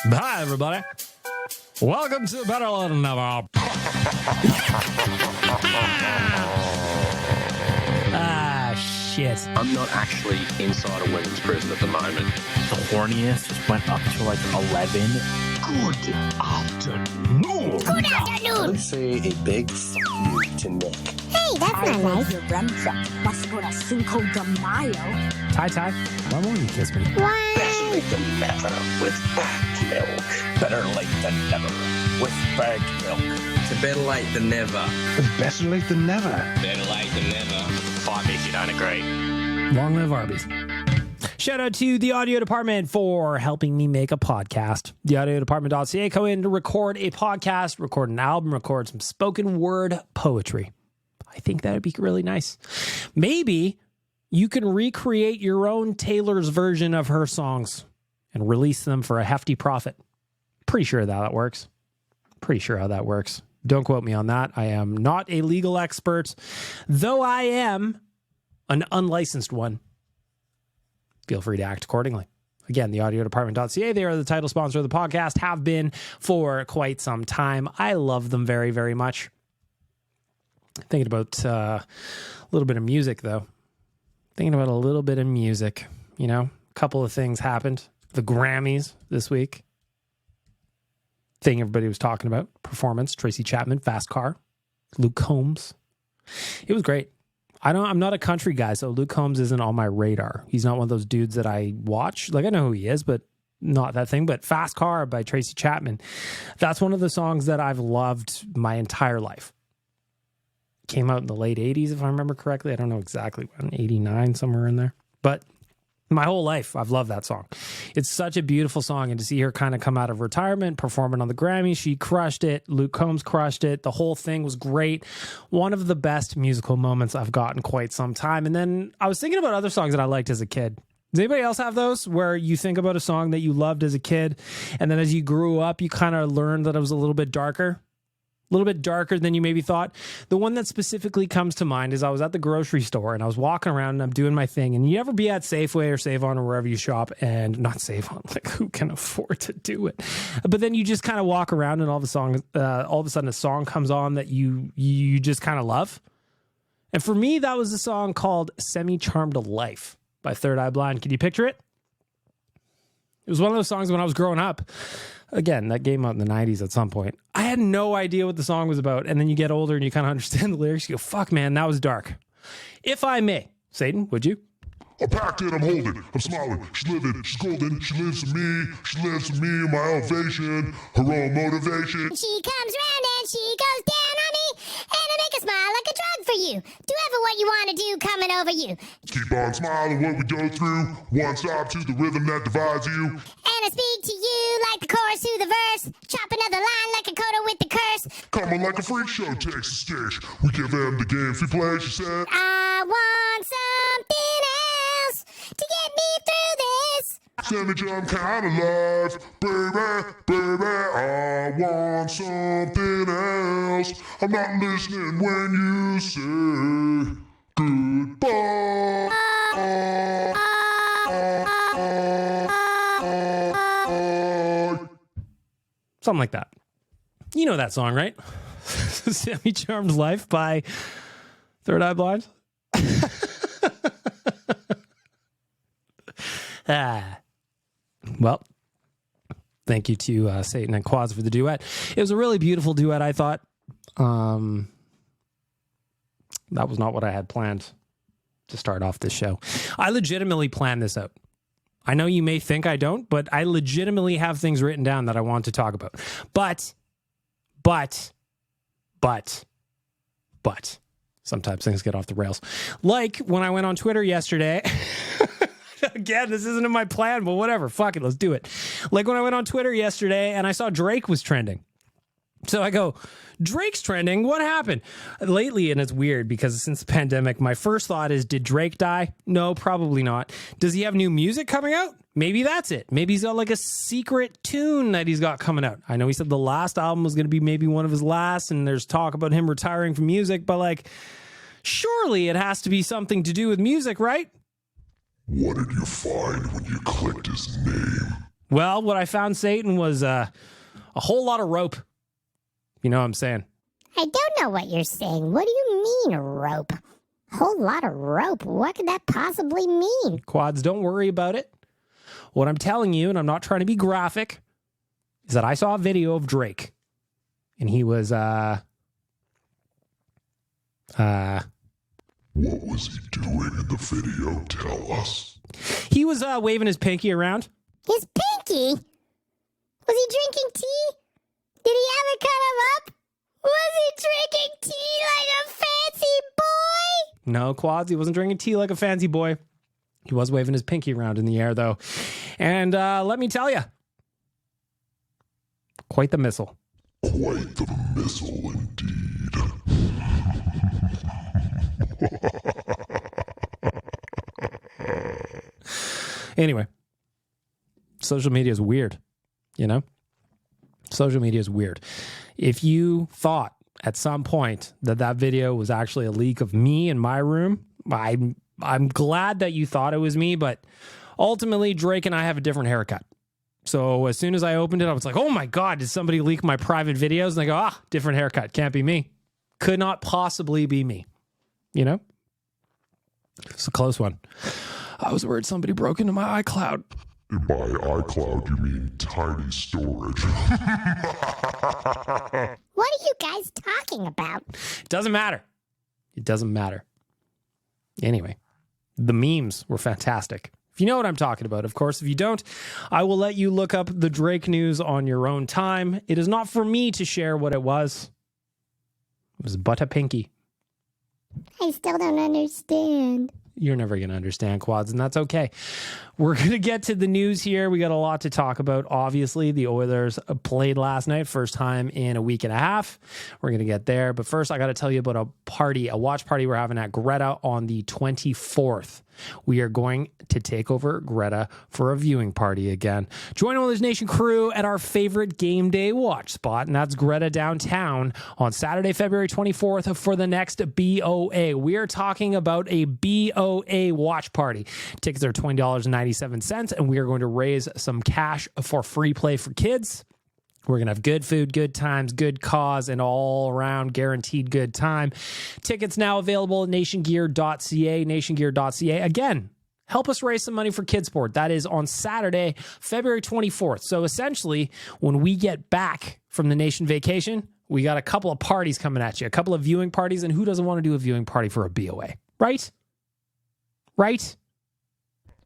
Hi, everybody. Welcome to Better Than Ever. Shit. I'm not actually inside a women's prison at the moment. The horniest just went up to like 11. Good afternoon. Good afternoon. Let's say a big f*** you to Nick. Hey, that's not nice. Your REM trip must go to Cinco de Mayo. Ty, why won't you kiss me? Why? Better late than never with bagged milk. Better late than never with bagged milk. It's better late than never. It's better late than never. Better late than never. Fight me if you don't agree. Long live Arby's. Shout out to the audio department for helping me make a podcast. The audio department.ca come in to record a podcast, record an album, record some spoken word poetry. I think that would be really nice. Maybe you can recreate your own Taylor's version of her songs and release them for a hefty profit. Pretty sure that works. Pretty sure how that works. Don't quote me on that. I am not a legal expert, though I am an unlicensed one. Feel free to act accordingly. Again, the audiodepartment.ca, they are the title sponsor of the podcast, have been for quite some time. I love them very, very much. Thinking about a little bit of music, though. Thinking about a little bit of music. You know, a couple of things happened. The Grammys this week. Thing everybody was talking about. Performance, Tracy Chapman, Fast Car, Luke Combs. It was great. I'm not a country guy, so Luke Combs isn't on my radar. He's not one of those dudes that I watch. Like, I know who he is, but not that thing. But Fast Car by Tracy Chapman. That's one of the songs that I've loved my entire life. Came out in the late 80s, if I remember correctly. I don't know exactly when, 89, somewhere in there. But my whole life, I've loved that song. It's such a beautiful song, and to see her kind of come out of retirement, performing on the Grammy, she crushed it. Luke Combs crushed it. The whole thing was great. One of the best musical moments I've got in quite some time. And then I was thinking about other songs that I liked as a kid. Does anybody else have those where you think about a song that you loved as a kid, and then as you grew up, you kind of learned that it was a little bit darker? A little bit darker than you maybe thought. The one that specifically comes to mind is I was at the grocery store and I was walking around and I'm doing my thing. And you ever be at Safeway or Save-On or wherever you shop, and not Save-On, like who can afford to do it? But then you just kind of walk around and all of a sudden a song comes on that you just kind of love. And for me, that was a song called Semi-Charmed Life by Third Eye Blind. Can you picture it? It was one of those songs when I was growing up. Again, that came out in the 90s at some point. I had no idea what the song was about. And then you get older and you kind of understand the lyrics. You go, fuck, man, that was dark. If I may, Satan, would you? I'm packed in, I'm holding, I'm smiling, she's living, she's golden, she lives for me, she lives for me, my elevation, her own motivation. She comes round and she goes down on me, and I make a smile like a drug for you. Do ever what you want to do coming over you. Keep on smiling what we go through, one stop to the rhythm that divides you. And I speak to you like the chorus to the verse, chop another line like a coda with the curse. Coming like a freak show takes the stage, we give them the game free play, she said. I want something else to get me through this. Semi-jump kind of life, baby, baby, I want something else. I'm not listening when you say goodbye. Something like that. You know that song, right? Semi-Charmed Life by Third Eye Blind. Well, thank you to Satan and Quads for the duet. It was a really beautiful duet, I thought. That was not what I had planned to start off this show. I legitimately planned this out. I know you may think I don't, but I legitimately have things written down that I want to talk about. But, sometimes things get off the rails. Like when I went on Twitter yesterday. Again, this isn't in my plan, but whatever. Fuck it, let's do it. Like when I went on Twitter yesterday and I saw Drake was trending. So I go, Drake's trending? What happened? Lately, and it's weird because since the pandemic, my first thought is, did Drake die? No, probably not. Does he have new music coming out? Maybe that's it. Maybe he's got like a secret tune that he's got coming out. I know he said the last album was going to be maybe one of his last, and there's talk about him retiring from music, but like, surely it has to be something to do with music, right? What did you find when you clicked his name? Well, what I found, Satan, was a whole lot of rope. You know what I'm saying? I don't know what you're saying. What do you mean, rope? Whole lot of rope. What could that possibly mean? Quads, don't worry about it. What I'm telling you, and I'm not trying to be graphic, is that I saw a video of Drake. And he was, What was he doing in the video? Tell us. he was waving his pinky around. His pinky? Was he drinking tea? Did he have it cut up? Was he drinking tea like a fancy boy? No, Quads, he wasn't drinking tea like a fancy boy. He was waving his pinky around in the air, though. And let me tell you, quite the missile. Quite the missile indeed. Anyway, social media is weird, you know? Social media is weird. If you thought at some point that video was actually a leak of me in my room, I'm glad that you thought it was me, but ultimately Drake and I have a different haircut. So as soon as I opened it, I was like, oh my God, did somebody leak my private videos? And I go, different haircut. Can't be me. Could not possibly be me. You know? It's a close one. I was worried somebody broke into my iCloud. By iCloud, you mean tiny storage. What are you guys talking about? It doesn't matter. It doesn't matter. Anyway, the memes were fantastic. If you know what I'm talking about, of course. If you don't, I will let you look up the Drake news on your own time. It is not for me to share what it was. It was but a pinky. I still don't understand. You're never going to understand, Quads, and that's okay. We're going to get to the news here. We got a lot to talk about. Obviously, the Oilers played last night, first time in a week and a half. We're going to get there. But first, I got to tell you about a watch party we're having at Greta on the 24th. We are going to take over Greta for a viewing party again. Join Oilers Nation crew at our favorite game day watch spot, and that's Greta downtown on Saturday, February 24th for the next BOA. We are talking about a BOA watch party. Tickets are $20.97, and we are going to raise some cash for free play for kids. We're going to have good food, good times, good cause, and all around guaranteed good time. Tickets now available at nationgear.ca, nationgear.ca. Again, help us raise some money for Kidsport. That is on Saturday, February 24th. So essentially, when we get back from the nation vacation, we got a couple of parties coming at you, a couple of viewing parties, and who doesn't want to do a viewing party for a BOA? Right? Right?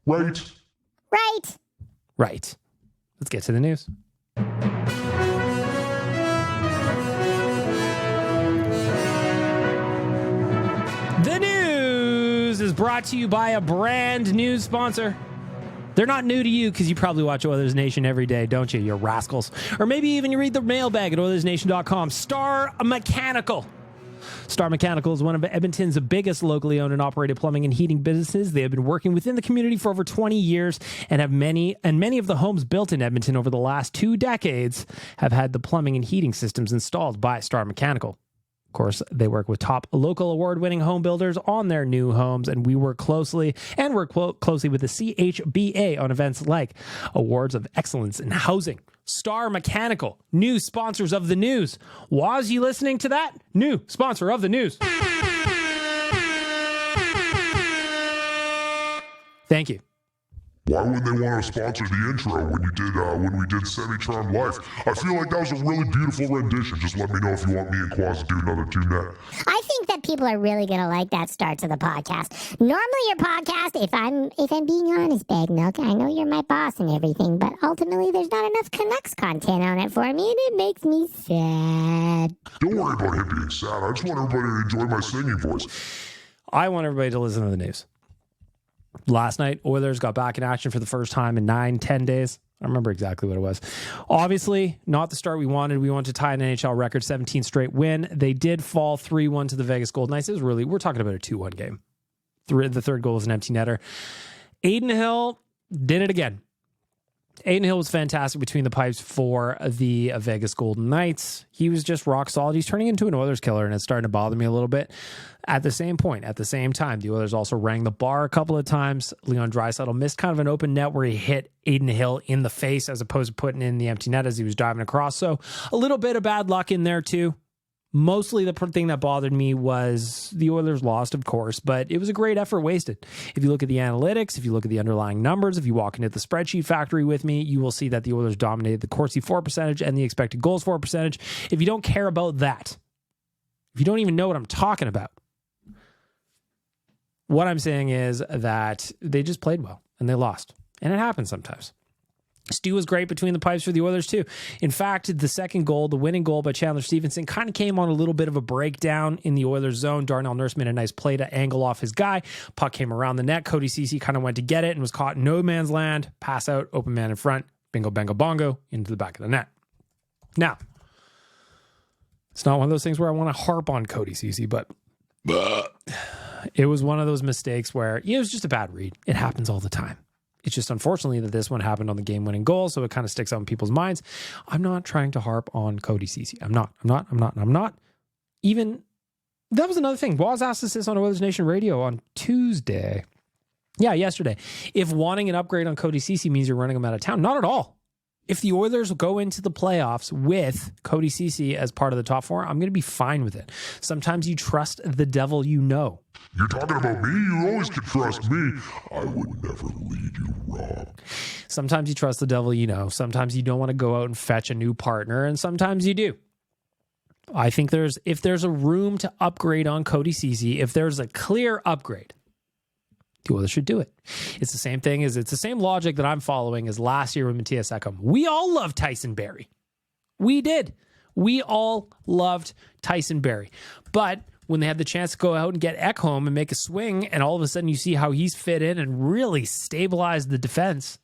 Right? Right. Right. Let's get to the news. The news is brought to you by a brand new sponsor. They're not new to you because you probably watch Oilers Nation every day, don't you rascals? Or maybe even you read the mailbag at OilersNation.com. Star Mechanical. Star Mechanical is one of Edmonton's biggest locally owned and operated plumbing and heating businesses. They have been working within the community for over 20 years and have many of the homes built in Edmonton over the last 2 decades have had the plumbing and heating systems installed by Star Mechanical. Of course, they work with top local award-winning home builders on their new homes, and we work closely with the CHBA on events like Awards of Excellence in Housing. Star Mechanical, new sponsors of the news. Was you listening to that? New sponsor of the news. Thank you. Why wouldn't they want to sponsor the intro when we did Semi-Charmed Life? I feel like that was a really beautiful rendition. Just let me know if you want me and Quaz to do another tune net. I think that people are really going to like that start to the podcast. Normally your podcast, if I'm being honest, Bag Milk, I know you're my boss and everything, but ultimately there's not enough Canucks content on it for me, and it makes me sad. Don't worry about him being sad. I just want everybody to enjoy my singing voice. I want everybody to listen to the news. Last night, Oilers got back in action for the first time in 9-10 days. I remember exactly what it was. Obviously, not the start we wanted. We wanted to tie an NHL record, 17 straight win. They did fall 3-1 to the Vegas Golden Knights. It was really, we're talking about a 2-1 game. The third goal was an empty netter. Aiden Hill did it again. Aiden Hill was fantastic between the pipes for the Vegas Golden Knights. He was just rock solid. He's turning into an Oilers killer, and it's starting to bother me a little bit. At the same point, at the same time, the Oilers also rang the bar a couple of times. Leon Draisaitl missed kind of an open net where he hit Aiden Hill in the face as opposed to putting in the empty net as he was driving across. So a little bit of bad luck in there too. Mostly the thing that bothered me was the Oilers lost, of course, but it was a great effort wasted. If you look at the analytics, if you look at the underlying numbers, if you walk into the spreadsheet factory with me, you will see that the Oilers dominated the Corsi for percentage and the expected goals for percentage. If you don't care about that, if you don't even know what I'm talking about, what I'm saying is that they just played well and they lost. And it happens sometimes. Stu was great between the pipes for the Oilers too. In fact, the second goal, the winning goal by Chandler Stevenson, kind of came on a little bit of a breakdown in the Oilers zone. Darnell Nurse made a nice play to angle off his guy. Puck came around the net. Cody Ceci kind of went to get it and was caught in no man's land. Pass out, open man in front. Bingo, bango, bongo, into the back of the net. Now, it's not one of those things where I want to harp on Cody Ceci, but it was one of those mistakes where it was just a bad read. It happens all the time. It's just unfortunately that this one happened on the game-winning goal, so it kind of sticks out in people's minds. I'm not trying to harp on Cody Ceci. I'm not. Even, that was another thing. Waz asked us this on Oilers Nation Radio on Tuesday. Yeah, yesterday. If wanting an upgrade on Cody Ceci means you're running him out of town, not at all. If the Oilers go into the playoffs with Cody Ceci as part of the top four, I'm going to be fine with it. Sometimes you trust the devil you know. You're talking about me? You always can trust me. I would never lead you wrong. Sometimes you trust the devil you know. Sometimes you don't want to go out and fetch a new partner, and sometimes you do. I think if there's a room to upgrade on Cody Ceci, if there's a clear upgrade, the Oilers should do it. It's the same thing it's the same logic that I'm following as last year with Matthias Ekholm. We all loved Tyson Barrie. We did. We all loved Tyson Barrie. But when they had the chance to go out and get Ekholm and make a swing, and all of a sudden you see how he's fit in and really stabilized the defense,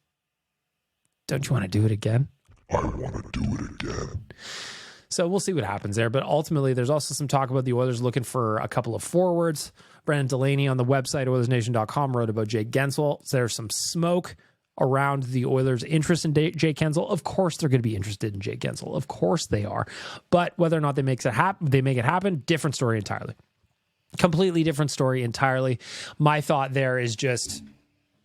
don't you want to do it again? I want to do it again. So we'll see what happens there. But ultimately, there's also some talk about the Oilers looking for a couple of forwards. Brandon Delaney on the website, OilersNation.com, wrote about Jake Gensel. So there's some smoke around the Oilers' interest in Jake Gensel. Of course, they're going to be interested in Jake Gensel. Of course they are. But whether or not they make it happen, different story entirely. Completely different story entirely. My thought there is just,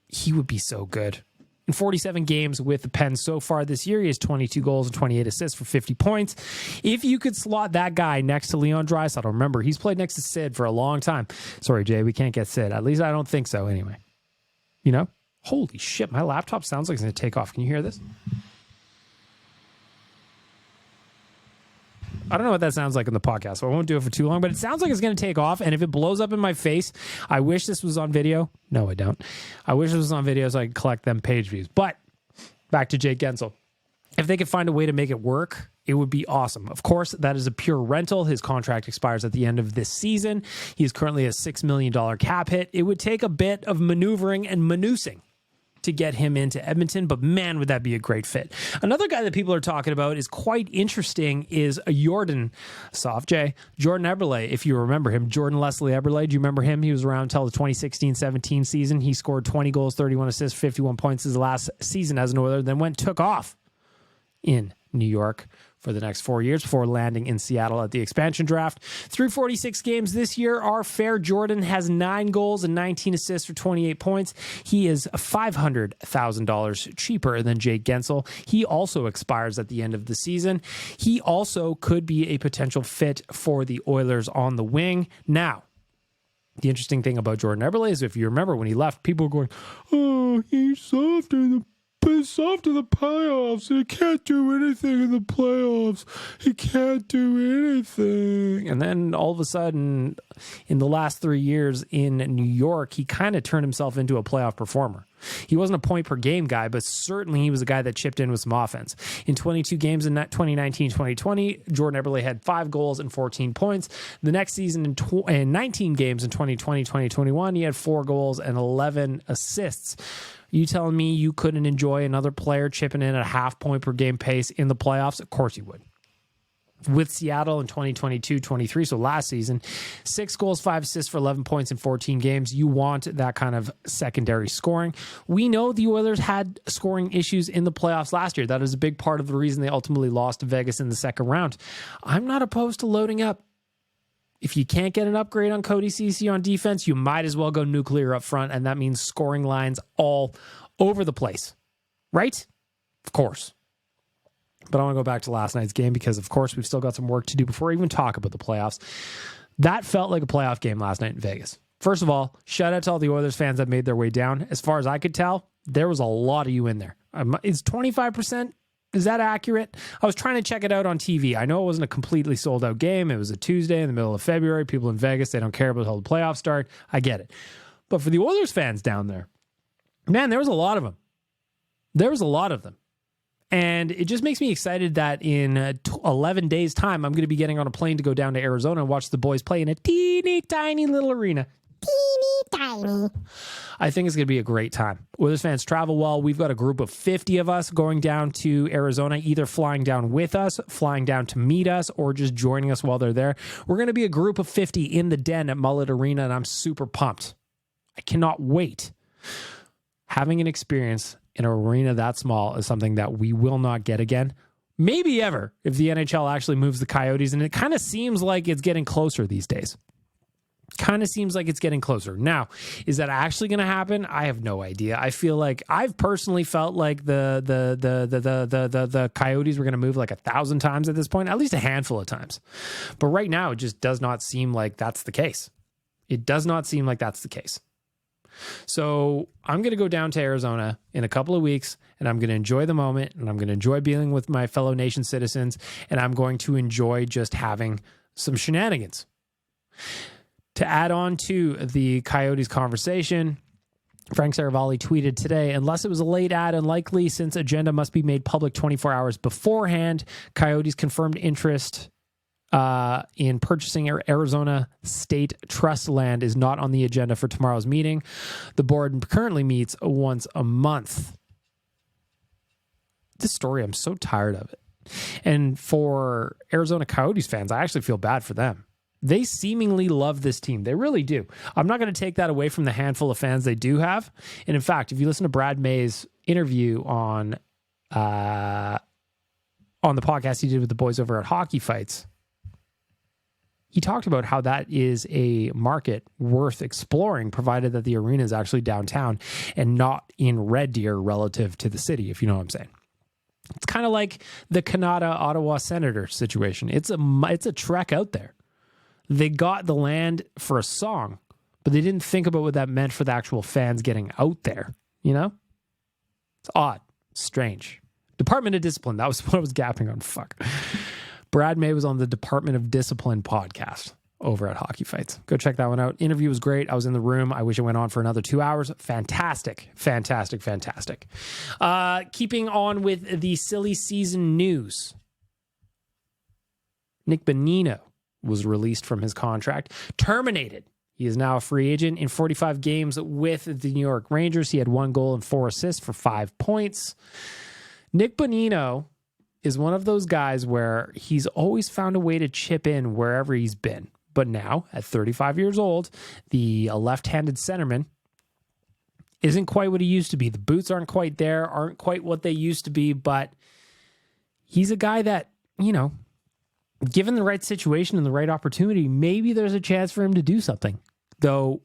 he would be so good. In 47 games with the Pens so far this year, he has 22 goals and 28 assists for 50 points. If you could slot that guy next to Leon Draisaitl, remember, he's played next to Sid for a long time. Sorry, Jay, we can't get Sid. At least I don't think so anyway. You know? Holy shit, my laptop sounds like it's going to take off. Can you hear this? I don't know what that sounds like in the podcast, so I won't do it for too long, but it sounds like it's going to take off, and if it blows up in my face, I wish this was on video. No, I don't. I wish this was on video so I could collect them page views. But back to Jake Gensel. If they could find a way to make it work, it would be awesome. Of course, that is a pure rental. His contract expires at the end of this season. He is currently a $6 million cap hit. It would take a bit of maneuvering and maneusing to get him into Edmonton, but man, would that be a great fit. Another guy that people are talking about is quite interesting is Jordan Eberle, if you remember him. Jordan Leslie Eberle, do you remember him? He was around until the 2016-17 season. He scored 20 goals, 31 assists, 51 points his last season as an Oiler, then took off in New York for the next 4 years before landing in Seattle at the expansion draft. Through 46 games this year, our fair Jordan has 9 goals and 19 assists for 28 points. He is $500,000 cheaper than Jake Gensel. He also expires at the end of the season. He also could be a potential fit for the Oilers on the wing. Now, the interesting thing about Jordan Eberle is if you remember when he left, people were going, oh, he's soft in the playoffs. He can't do anything in the playoffs. He can't do anything. And then all of a sudden, in the last 3 years in New York, he kind of turned himself into a playoff performer. He wasn't a point per game guy, but certainly he was a guy that chipped in with some offense. In 22 games in 2019-2020, Jordan Eberle had 5 goals and 14 points. The next season in 19 games in 2020-2021, he had 4 goals and 11 assists. You telling me you couldn't enjoy another player chipping in at a half point per game pace in the playoffs? Of course you would. with Seattle in 2022-23, so last season. 6 goals, 5 assists for 11 points in 14 games. You want that kind of secondary scoring. We know the Oilers had scoring issues in the playoffs last year. That is a big part of the reason they ultimately lost to Vegas in the second round. I'm not opposed to loading up. If you can't get an upgrade on Cody Ceci on defense, you might as well go nuclear up front, and that means scoring lines all over the place. Right? Of course. But I want to go back to last night's game because, of course, we've still got some work to do before we even talk about the playoffs. That felt like a playoff game last night in Vegas. First of all, shout out to all the Oilers fans that made their way down. As far as I could tell, there was a lot of you in there. Is 25%? Is that accurate? I was trying to check it out on TV. I know it wasn't a completely sold out game. It was a Tuesday in the middle of February. People in Vegas, they don't care about how the playoffs start. I get it. But for the Oilers fans down there, man, there was a lot of them. There was a lot of them. And it just makes me excited that in 11 days' time, I'm going to be getting on a plane to go down to Arizona and watch the boys play in a teeny tiny little arena. Teeny tiny. I think it's going to be a great time. Oilers fans travel well. We've got a group of 50 of us going down to Arizona, either flying down with us, flying down to meet us, or just joining us while they're there. We're going to be a group of 50 in the den at Mullet Arena, and I'm super pumped. I cannot wait. Having an experience in an arena that small is something that we will not get again. Maybe ever, if the NHL actually moves the Coyotes, and it kind of seems like it's getting closer these days. Kind of seems like it's getting closer. Now, is that actually going to happen? I have no idea. I feel like I've personally felt like the Coyotes were going to move like 1,000 times at this point, at least a handful of times. But right now, it just does not seem like that's the case. It does not seem like that's the case. So I'm going to go down to Arizona in a couple of weeks, and I'm going to enjoy the moment, and I'm going to enjoy being with my fellow nation citizens, and I'm going to enjoy just having some shenanigans. To add on to the Coyotes conversation, Frank Saravalli tweeted today, unless it was a late ad, unlikely since agenda must be made public 24 hours beforehand. Coyotes confirmed interest in purchasing Arizona State Trust land is not on the agenda for tomorrow's meeting. The board currently meets once a month. This story, I'm so tired of it. And for Arizona Coyotes fans, I actually feel bad for them. They seemingly love this team. They really do. I'm not going to take that away from the handful of fans they do have. And in fact, if you listen to Brad May's interview on the podcast he did with the boys over at Hockey Fights, he talked about how that is a market worth exploring, provided that the arena is actually downtown and not in Red Deer relative to the city, if you know what I'm saying. It's kind of like the Canada-Ottawa Senator situation. It's a trek out there. They got the land for a song, but they didn't think about what that meant for the actual fans getting out there, you know? It's odd. It's strange. Department of Discipline. That was what I was gapping on. Fuck. Brad May was on the Department of Discipline podcast over at Hockey Fights. Go check that one out. Interview was great. I was in the room. I wish it went on for another 2 hours. Fantastic. Fantastic. Fantastic. Keeping on with the silly season news. Nick Bonino was released from his contract. Terminated. He is now a free agent in 45 games with the New York Rangers. He had 1 goal and 4 assists for 5 points. Nick Bonino is one of those guys where he's always found a way to chip in wherever he's been. But now, at 35 years old, the left-handed centerman isn't quite what he used to be. The boots aren't quite there, aren't quite what they used to be, but he's a guy that, you know, given the right situation and the right opportunity, maybe there's a chance for him to do something. Though,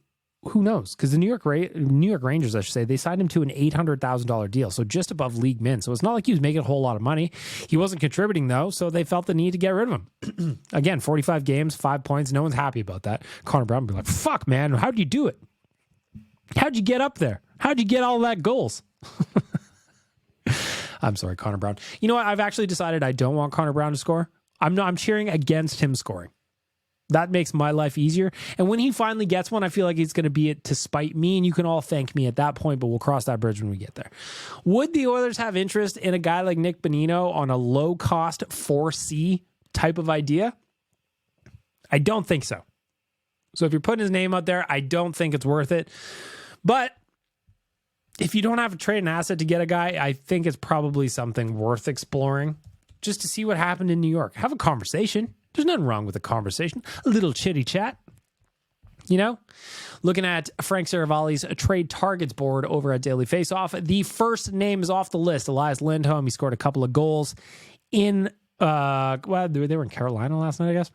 who knows? Because the New York Rangers, I should say, they signed him to an $800,000 deal, so just above league min. So it's not like he was making a whole lot of money. He wasn't contributing, though, so they felt the need to get rid of him. Again, 45 games, 5 points. No one's happy about that. Connor Brown would be like, fuck, man, how'd you do it? How'd you get up there? How'd you get all that goals? I'm sorry, Connor Brown. You know what? I've actually decided I don't want Connor Brown to score. I'm cheering against him scoring. That makes my life easier. And when he finally gets one, I feel like it's going to be it to spite me, and you can all thank me at that point, but we'll cross that bridge when we get there. Would the Oilers have interest in a guy like Nick Bonino on a low-cost 4C type of idea? I don't think so. So if you're putting his name out there, I don't think it's worth it. But if you don't have to trade an asset to get a guy, I think it's probably something worth exploring. just to see what happened in New York. Have a conversation. There's nothing wrong with a conversation. A little chitty chat. You know, looking at Frank Saravalli's trade targets board over at Daily Faceoff, the first name is off the list. Elias Lindholm. He scored a couple of goals in, they were in Carolina last night, I guess.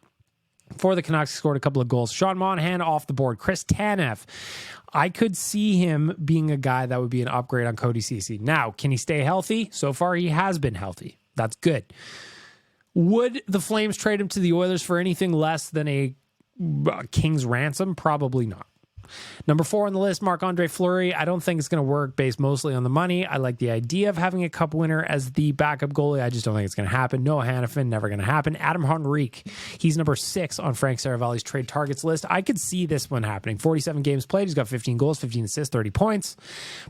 For the Canucks, he scored a couple of goals. Sean Monahan off the board. Chris Tanev. I could see him being a guy that would be an upgrade on Cody Ceci. Now, can he stay healthy? So far, he has been healthy. That's good. Would the Flames trade him to the Oilers for anything less than a king's ransom? Probably not. Number 4 on the list, Marc-Andre Fleury. I don't think it's going to work based mostly on the money. I like the idea of having a cup winner as the backup goalie. I just don't think it's going to happen. Noah Hannafin, never going to happen. Adam Henrique, he's number 6 on Frank Saravalli's trade targets list. I could see this one happening. 47 games played. He's got 15 goals, 15 assists, 30 points.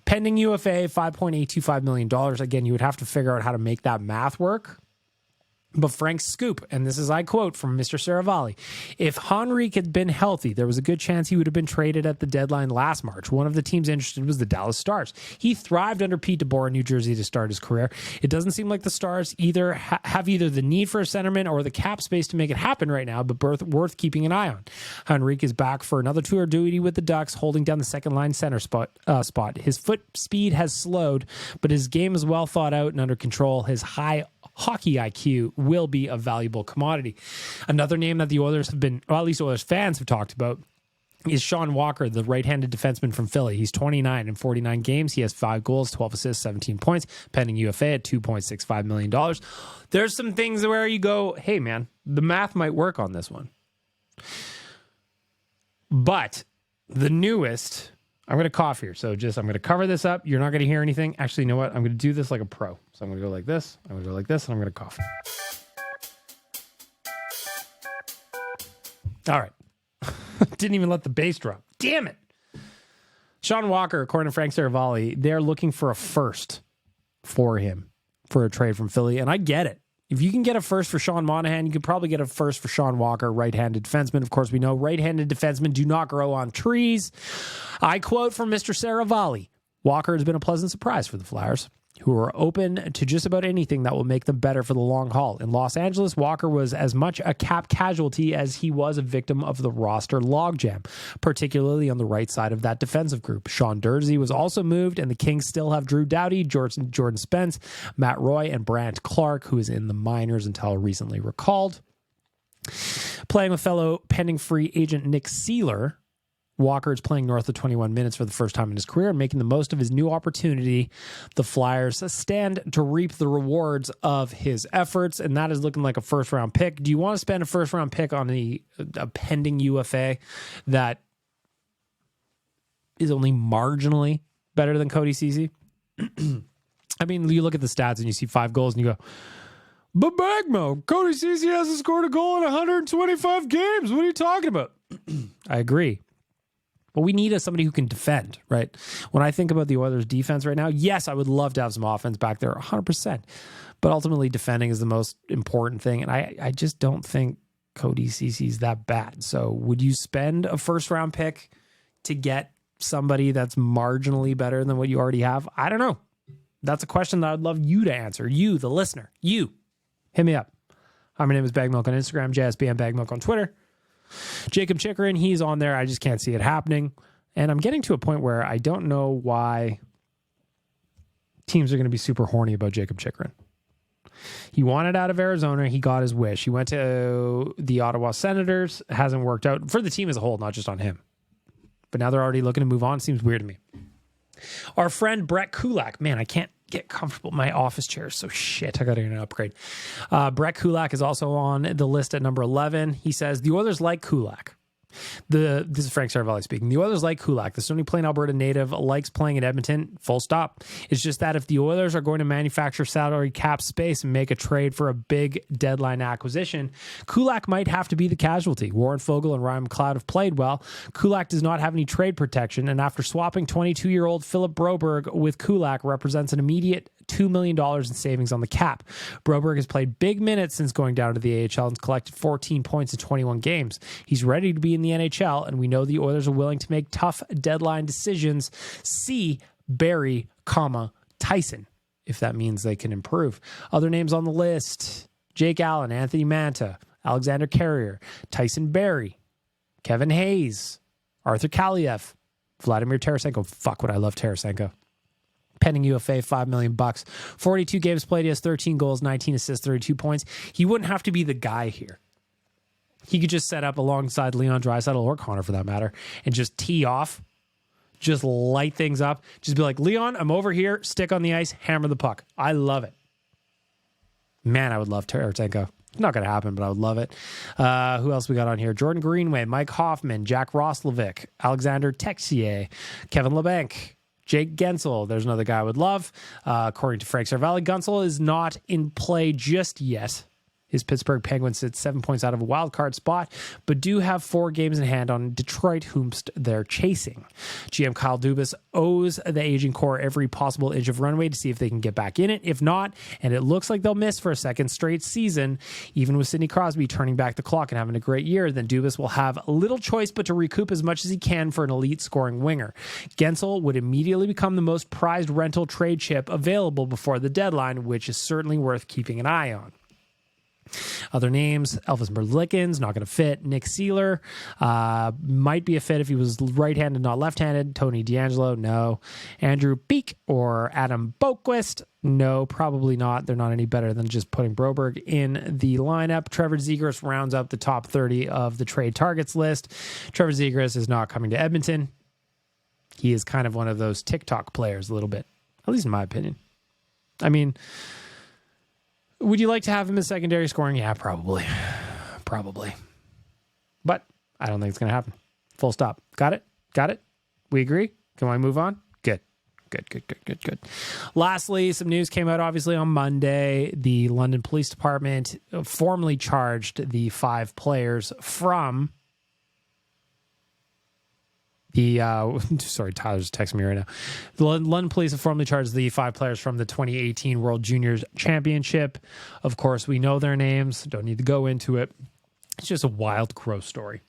Pending UFA, $5.825 million. Again, you would have to figure out how to make that math work. But Frank's scoop, and this is I quote from Mr. Saravalli, if Henrique had been healthy, there was a good chance he would have been traded at the deadline last March. One of the teams interested was the Dallas Stars. He thrived under Pete DeBoer in New Jersey to start his career. It doesn't seem like the Stars either have either the need for a centerman or the cap space to make it happen right now, but worth keeping an eye on. Henrique is back for another tour duty with the Ducks, holding down the second line center spot. His foot speed has slowed, but his game is well thought out and under control. His high hockey IQ will be a valuable commodity. Another name that the Oilers have been, or at least Oilers fans have talked about, is Sean Walker, the right-handed defenseman from Philly. He's 29 in 49 games. He has 5 goals, 12 assists, 17 points, pending UFA at $2.65 million. There's some things where you go, hey, man, the math might work on this one. But the newest, I'm going to cough here. So I'm going to cover this up. You're not going to hear anything. Actually, you know what? I'm going to do this like a pro. So I'm going to go like this. I'm going to go like this, and I'm going to cough. All right. Didn't even let the bass drop. Damn it. Sean Walker, according to Frank Saravalli, they're looking for a first for him for a trade from Philly. And I get it. If you can get a first for Sean Monahan, you could probably get a first for Sean Walker, right-handed defenseman. Of course, we know right-handed defensemen do not grow on trees. I quote from Mr. Saravalli, Walker has been a pleasant surprise for the Flyers, who are open to just about anything that will make them better for the long haul. In Los Angeles, Walker was as much a cap casualty as he was a victim of the roster logjam, particularly on the right side of that defensive group. Sean Durzi was also moved, and the Kings still have Drew Doughty, Jordan Spence, Matt Roy, and Brant Clark, who is in the minors until recently recalled. Playing with fellow pending free agent Nick Seeler, Walker is playing north of 21 minutes for the first time in his career and making the most of his new opportunity. The Flyers stand to reap the rewards of his efforts, and that is looking like a first-round pick. Do you want to spend a first-round pick on a pending UFA that is only marginally better than Cody Ceci? I mean, you look at the stats and you see 5 goals and you go, but Bagmo, Cody Ceci hasn't scored a goal in 125 games. What are you talking about? I agree. But we need somebody who can defend, right? When I think about the Oilers' defense right now, yes, I would love to have some offense back there, 100%. But ultimately, defending is the most important thing. And I just don't think Cody Ceci's that bad. So would you spend a first-round pick to get somebody that's marginally better than what you already have? I don't know. That's a question that I'd love you to answer. You, the listener. You. Hit me up. Hi, my name is Bagmilk on Instagram, JSBM Bagmilk on Twitter. Jacob Chikrin, he's on there. I just can't see it happening. And I'm getting to a point where I don't know why teams are going to be super horny about Jacob Chikrin. He wanted out of Arizona. He got his wish. He went to the Ottawa Senators. Hasn't worked out for the team as a whole, not just on him. But now they're already looking to move on. Seems weird to me. Our friend Brett Kulak. Man, I can't get comfortable. My office chair is so shit. I got to get an upgrade. Brett Kulak is also on the list at number 11. He says, the Oilers like Kulak. This is Frank Saravalli speaking. The Oilers like Kulak. The Stony Plain, Alberta native likes playing in Edmonton. Full stop. It's just that if the Oilers are going to manufacture salary cap space and make a trade for a big deadline acquisition, Kulak might have to be the casualty. Warren Fogle and Ryan McLeod have played well. Kulak does not have any trade protection, and after swapping 22-year-old Philip Broberg with Kulak represents an immediate $2 million in savings on the cap. Broberg has played big minutes since going down to the AHL and collected 14 points in 21 games. He's ready to be in the NHL, and we know the Oilers are willing to make tough deadline decisions. See Barry, Tyson, if that means they can improve. Other names on the list, Jake Allen, Anthony Manta, Alexander Carrier, Tyson Berry, Kevin Hayes, Arthur Kaliev, Vladimir Tarasenko. Fuck, what I love Tarasenko. Pending UFA, $5 million. 42 games played. He has 13 goals, 19 assists, 32 points. He wouldn't have to be the guy here. He could just set up alongside Leon Draisaitl or Connor for that matter and just tee off, just light things up. Just be like, Leon, I'm over here. Stick on the ice, hammer the puck. I love it. Man, I would love Tarasenko. It's not going to happen, but I would love it. Who else we got on here? Jordan Greenway, Mike Hoffman, Jack Roslovic, Alexander Texier, Kevin LeBanc, Jake Gensel. There's another guy I would love. According to Frank Cervalli, Gunsel is not in play just yet. His Pittsburgh Penguins sit 7 points out of a wild card spot, but do have 4 games in hand on Detroit, whomst they're chasing. GM Kyle Dubas owes the aging core every possible inch of runway to see if they can get back in it. If not, and it looks like they'll miss for a second straight season, even with Sidney Crosby turning back the clock and having a great year, then Dubas will have little choice but to recoup as much as he can for an elite scoring winger. Gensel would immediately become the most prized rental trade chip available before the deadline, which is certainly worth keeping an eye on. Other names, Elvis Merzlikins, not going to fit. Nick Seeler, might be a fit if he was right-handed, not left-handed. Tony D'Angelo, no. Andrew Beek or Adam Boquist, no, probably not. They're not any better than just putting Broberg in the lineup. Trevor Zegras rounds up the top 30 of the trade targets list. Trevor Zegras is not coming to Edmonton. He is kind of one of those TikTok players a little bit, at least in my opinion. I mean, would you like to have him as secondary scoring? Yeah, probably. Probably. But I don't think it's going to happen. Full stop. Got it? Got it? We agree? Can I move on? Good. Good. Lastly, some news came out obviously on Monday. The London Police Department formally charged the 5 players from the sorry, Tyler's texting me right now. The London Police have formally charged the 5 players from the 2018 World Juniors Championship. Of course, we know their names. Don't need to go into it. It's just a wild, gross story.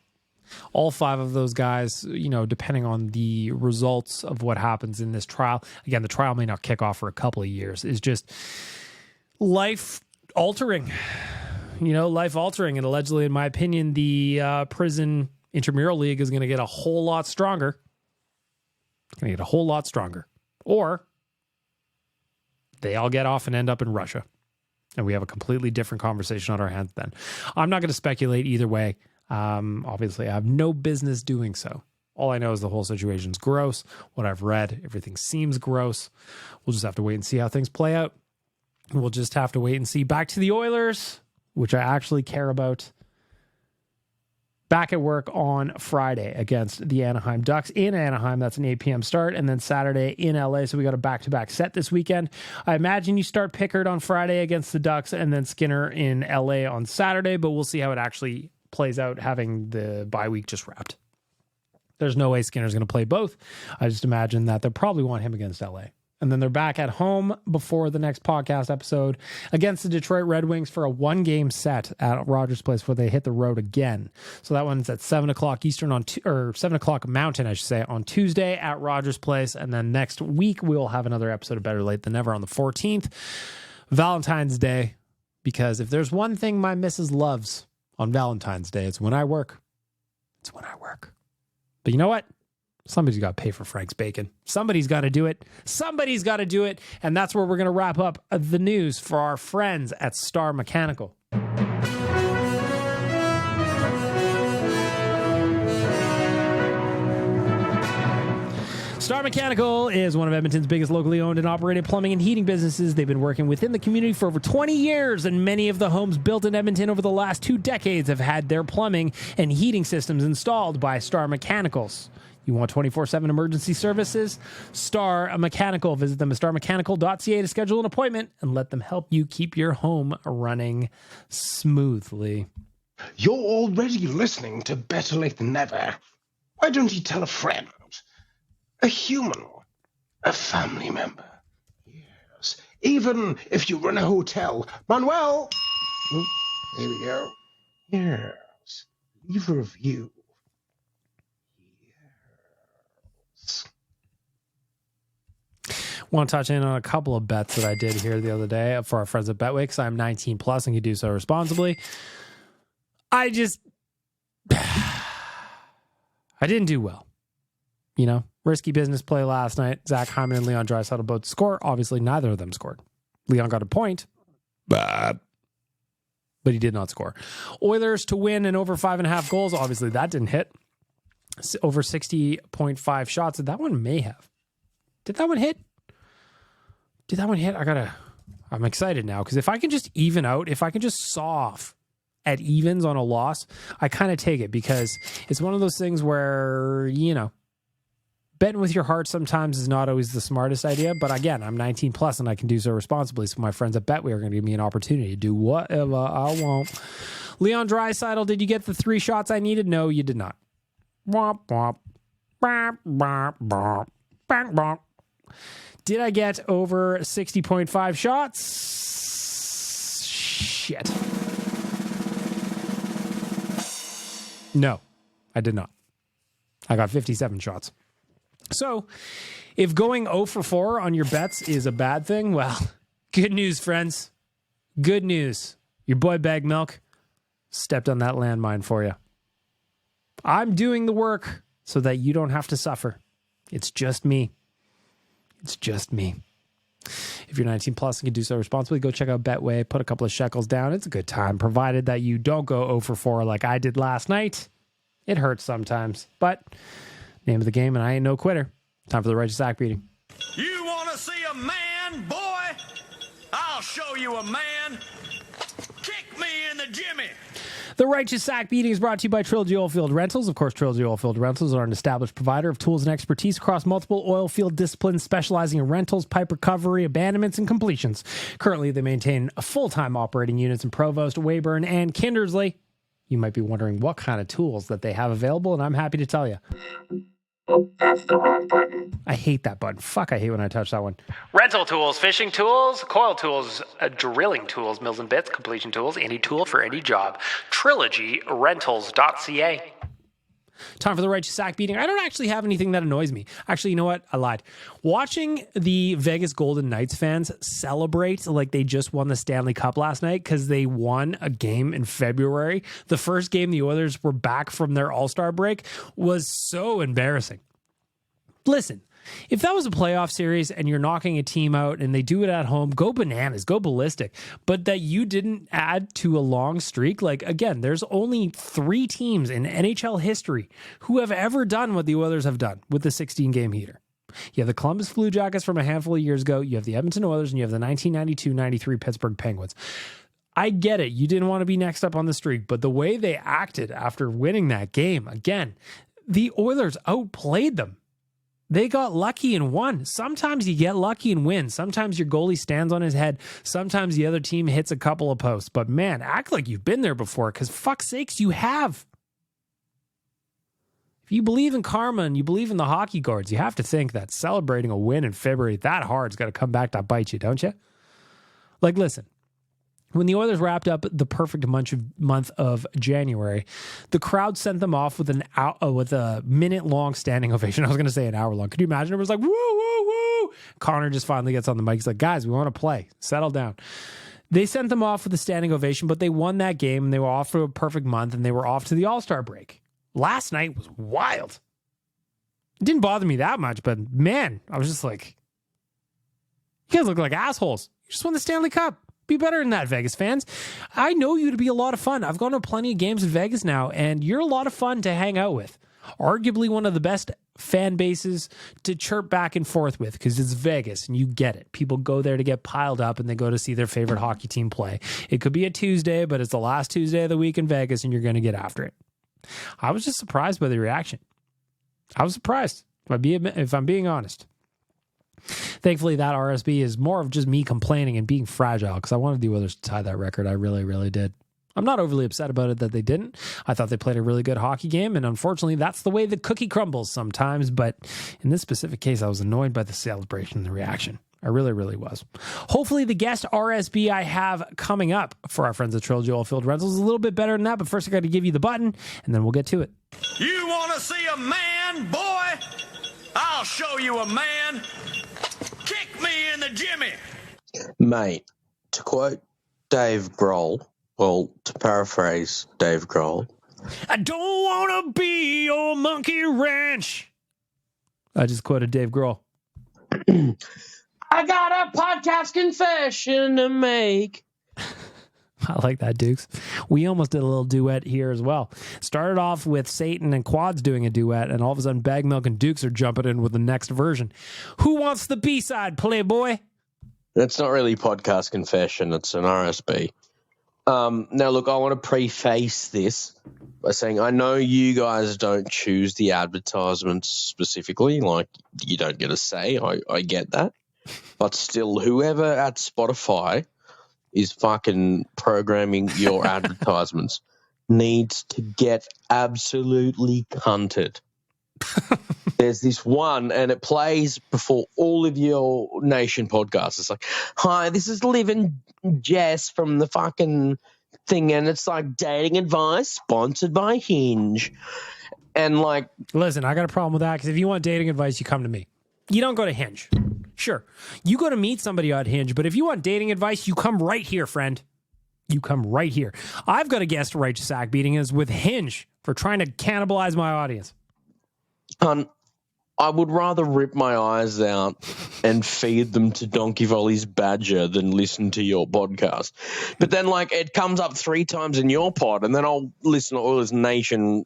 All 5 of those guys, depending on the results of what happens in this trial. Again, the trial may not kick off for a couple of years. Is just life altering. Life altering. And allegedly, in my opinion, the prison intramural league is going to get a whole lot stronger. It's going to get a whole lot stronger. Or they all get off and end up in Russia. And we have a completely different conversation on our hands then. I'm not going to speculate either way. Obviously, I have no business doing so. All I know is the whole situation's gross. What I've read, everything seems gross. We'll just have to wait and see how things play out. We'll just have to wait and see. Back to the Oilers, which I actually care about. Back at work on Friday against the Anaheim Ducks in Anaheim. That's an 8 p.m. start. And then Saturday in LA. So we got a back-to-back set this weekend. I imagine you start Pickard on Friday against the Ducks and then Skinner in LA on Saturday. But we'll see how it actually plays out having the bye week just wrapped. There's no way Skinner's going to play both. I just imagine that they'll probably want him against LA. And then they're back at home before the next podcast episode against the Detroit Red Wings for a 1-game set at Rogers Place before they hit the road again. So that one's at 7 o'clock Eastern or 7 o'clock Mountain, I should say, on Tuesday at Rogers Place. And then next week, we'll have another episode of Better Late Than Never on the 14th, Valentine's Day. Because if there's one thing my missus loves on Valentine's Day, it's when I work. It's when I work. But you know what? Somebody's got to pay for Frank's bacon. Somebody's got to do it. Somebody's got to do it. And that's where we're going to wrap up the news for our friends at Star Mechanical. Star Mechanical is one of Edmonton's biggest locally owned and operated plumbing and heating businesses. They've been working within the community for over 20 years, and many of the homes built in Edmonton over the last 2 decades have had their plumbing and heating systems installed by Star Mechanicals. You want 24/7 emergency services? Star Mechanical. Visit them at starmechanical.ca to schedule an appointment and let them help you keep your home running smoothly. You're already listening to Better Late Than Never. Why don't you tell a friend? A human, a family member. Yes. Even if you run a hotel. Manuel! Oh, here we go. Yes. Leave a review. Yes. Want to touch in on a couple of bets that I did here the other day for our friends at Betway because I'm 19 plus and can do so responsibly. I didn't do well. You know, risky business play last night. Zach Hyman and Leon Draisaitl both score. Obviously, neither of them scored. Leon got a point, but he did not score. Oilers to win and over 5.5 goals. Obviously, that didn't hit. Over 60.5 shots. That one may have. Did that one hit? I'm excited now because if I can just even out, if I can just saw off at evens on a loss, I kind of take it because it's one of those things where, you know, betting with your heart sometimes is not always the smartest idea. But again, I'm 19 plus and I can do so responsibly. So my friends at Betway are going to give me an opportunity to do whatever I want. Leon Draisaitl, did you get the 3 shots I needed? No, you did not. Womp, womp. Bop, bop, bop. Bop, bop. Did I get over 60.5 shots? Shit. No, I did not. I got 57 shots. So, if going 0 for 4 on your bets is a bad thing, well, good news, friends. Good news. Your boy Bag Milk stepped on that landmine for you. I'm doing the work so that you don't have to suffer. It's just me. It's just me. If you're 19 plus and can do so responsibly, go check out Betway. Put a couple of shekels down. It's a good time, provided that you don't go 0 for 4 like I did last night. It hurts sometimes, but name of the game, and I ain't no quitter. Time for the righteous sack beating. You want to see a man, boy? I'll show you a man. Kick me in the jimmy. The Righteous Sack Beating is brought to you by Trilogy Oilfield Rentals. Of course, Trilogy Oilfield Rentals are an established provider of tools and expertise across multiple oil field disciplines, specializing in rentals, pipe recovery, abandonments, and completions. Currently, they maintain full-time operating units in Provost, Weyburn, and Kindersley. You might be wondering what kind of tools that they have available, and I'm happy to tell you. Oh, that's the wrong button. I hate that button. Fuck, I hate when I touch that one. Rental tools, fishing tools, coil tools, drilling tools, mills and bits, completion tools, any tool for any job. TrilogyRentals.ca. Time for the Righteous Sack Beating. I don't actually have anything that annoys me. Actually, you know what? I lied. Watching the Vegas Golden Knights fans celebrate like they just won the Stanley Cup last night because they won a game in February, the first game the Oilers were back from their All-Star break, was so embarrassing. Listen, if that was a playoff series and you're knocking a team out and they do it at home, go bananas, go ballistic. But that you didn't add to a long streak, like, again, there's only 3 teams in NHL history who have ever done what the Oilers have done with the 16-game heater. You have the Columbus Blue Jackets from a handful of years ago, you have the Edmonton Oilers, and you have the 1992-93 Pittsburgh Penguins. I get it. You didn't want to be next up on the streak, but the way they acted after winning that game, again, the Oilers outplayed them. They got lucky and won. Sometimes you get lucky and win. Sometimes your goalie stands on his head. Sometimes the other team hits a couple of posts. But man, act like you've been there before, because fuck's sakes, you have. If you believe in karma and you believe in the hockey gods, you have to think that celebrating a win in February that hard's got to come back to bite you, don't you? Like, listen. When the Oilers wrapped up the perfect month of January, the crowd sent them off with a minute-long standing ovation. I was going to say an hour long. Could you imagine? It was like, woo, woo, woo. Connor just finally gets on the mic. He's like, guys, we want to play. Settle down. They sent them off with a standing ovation, but they won that game, and they were off for a perfect month, and they were off to the All-Star break. Last night was wild. It didn't bother me that much, but man, I was just like, you guys look like assholes. You just won the Stanley Cup. Be better than that, Vegas fans. I know you to be a lot of fun. I've gone to plenty of games in Vegas now, and you're a lot of fun to hang out with. Arguably one of the best fan bases to chirp back and forth with, because it's Vegas and you get it. People go there to get piled up and they go to see their favorite hockey team play. It could be a Tuesday, but it's the last Tuesday of the week in Vegas and you're going to get after it. I was just surprised by the reaction. I was surprised, if I'm being honest. Thankfully, that RSB is more of just me complaining and being fragile, because I wanted the Oilers to tie that record. I really, really did. I'm not overly upset about it that they didn't. I thought they played a really good hockey game, and unfortunately, that's the way the cookie crumbles sometimes. But in this specific case, I was annoyed by the celebration and the reaction. I really, really was. Hopefully, the guest RSB I have coming up for our friends at Trilogy Oilfield Rentals is a little bit better than that, but first I got to give you the button, and then we'll get to it. You want to see a man, boy? I'll show you a man. Kick me Jimmy. Mate, to quote Dave Grohl, well, to paraphrase Dave Grohl, I don't want to be your monkey wrench. I just quoted Dave Grohl. I got a podcast confession to make. I like that, Dukes. We almost did a little duet here as well. Started off with Satan and Quads doing a duet, and all of a sudden Bag Milk and Dukes are jumping in with the next version. Who wants the B-side, Playboy? That's not really podcast confession. It's an RSB. Now, look, I want to preface this by saying I know you guys don't choose the advertisements specifically. Like, you don't get a say. I get that. But still, whoever at Spotify is fucking programming your advertisements needs to get absolutely cunted. There's this one, and it plays before all of your Nation podcasts. It's like, hi, this is Liv and Jess from the fucking thing, and it's like dating advice sponsored by Hinge. And like, listen, I got a problem with that because if you want dating advice, you come to me. You don't go to Hinge. Sure, you go to meet somebody on Hinge, but if you want dating advice, you come right here, friend. You come right here. I've got a guest right to sack beating is with Hinge for trying to cannibalize my audience. I would rather rip my eyes out and feed them to Donkey Volley's badger than listen to your podcast. But then, like, it comes up 3 times in your pod, and then I'll listen to all this Nation,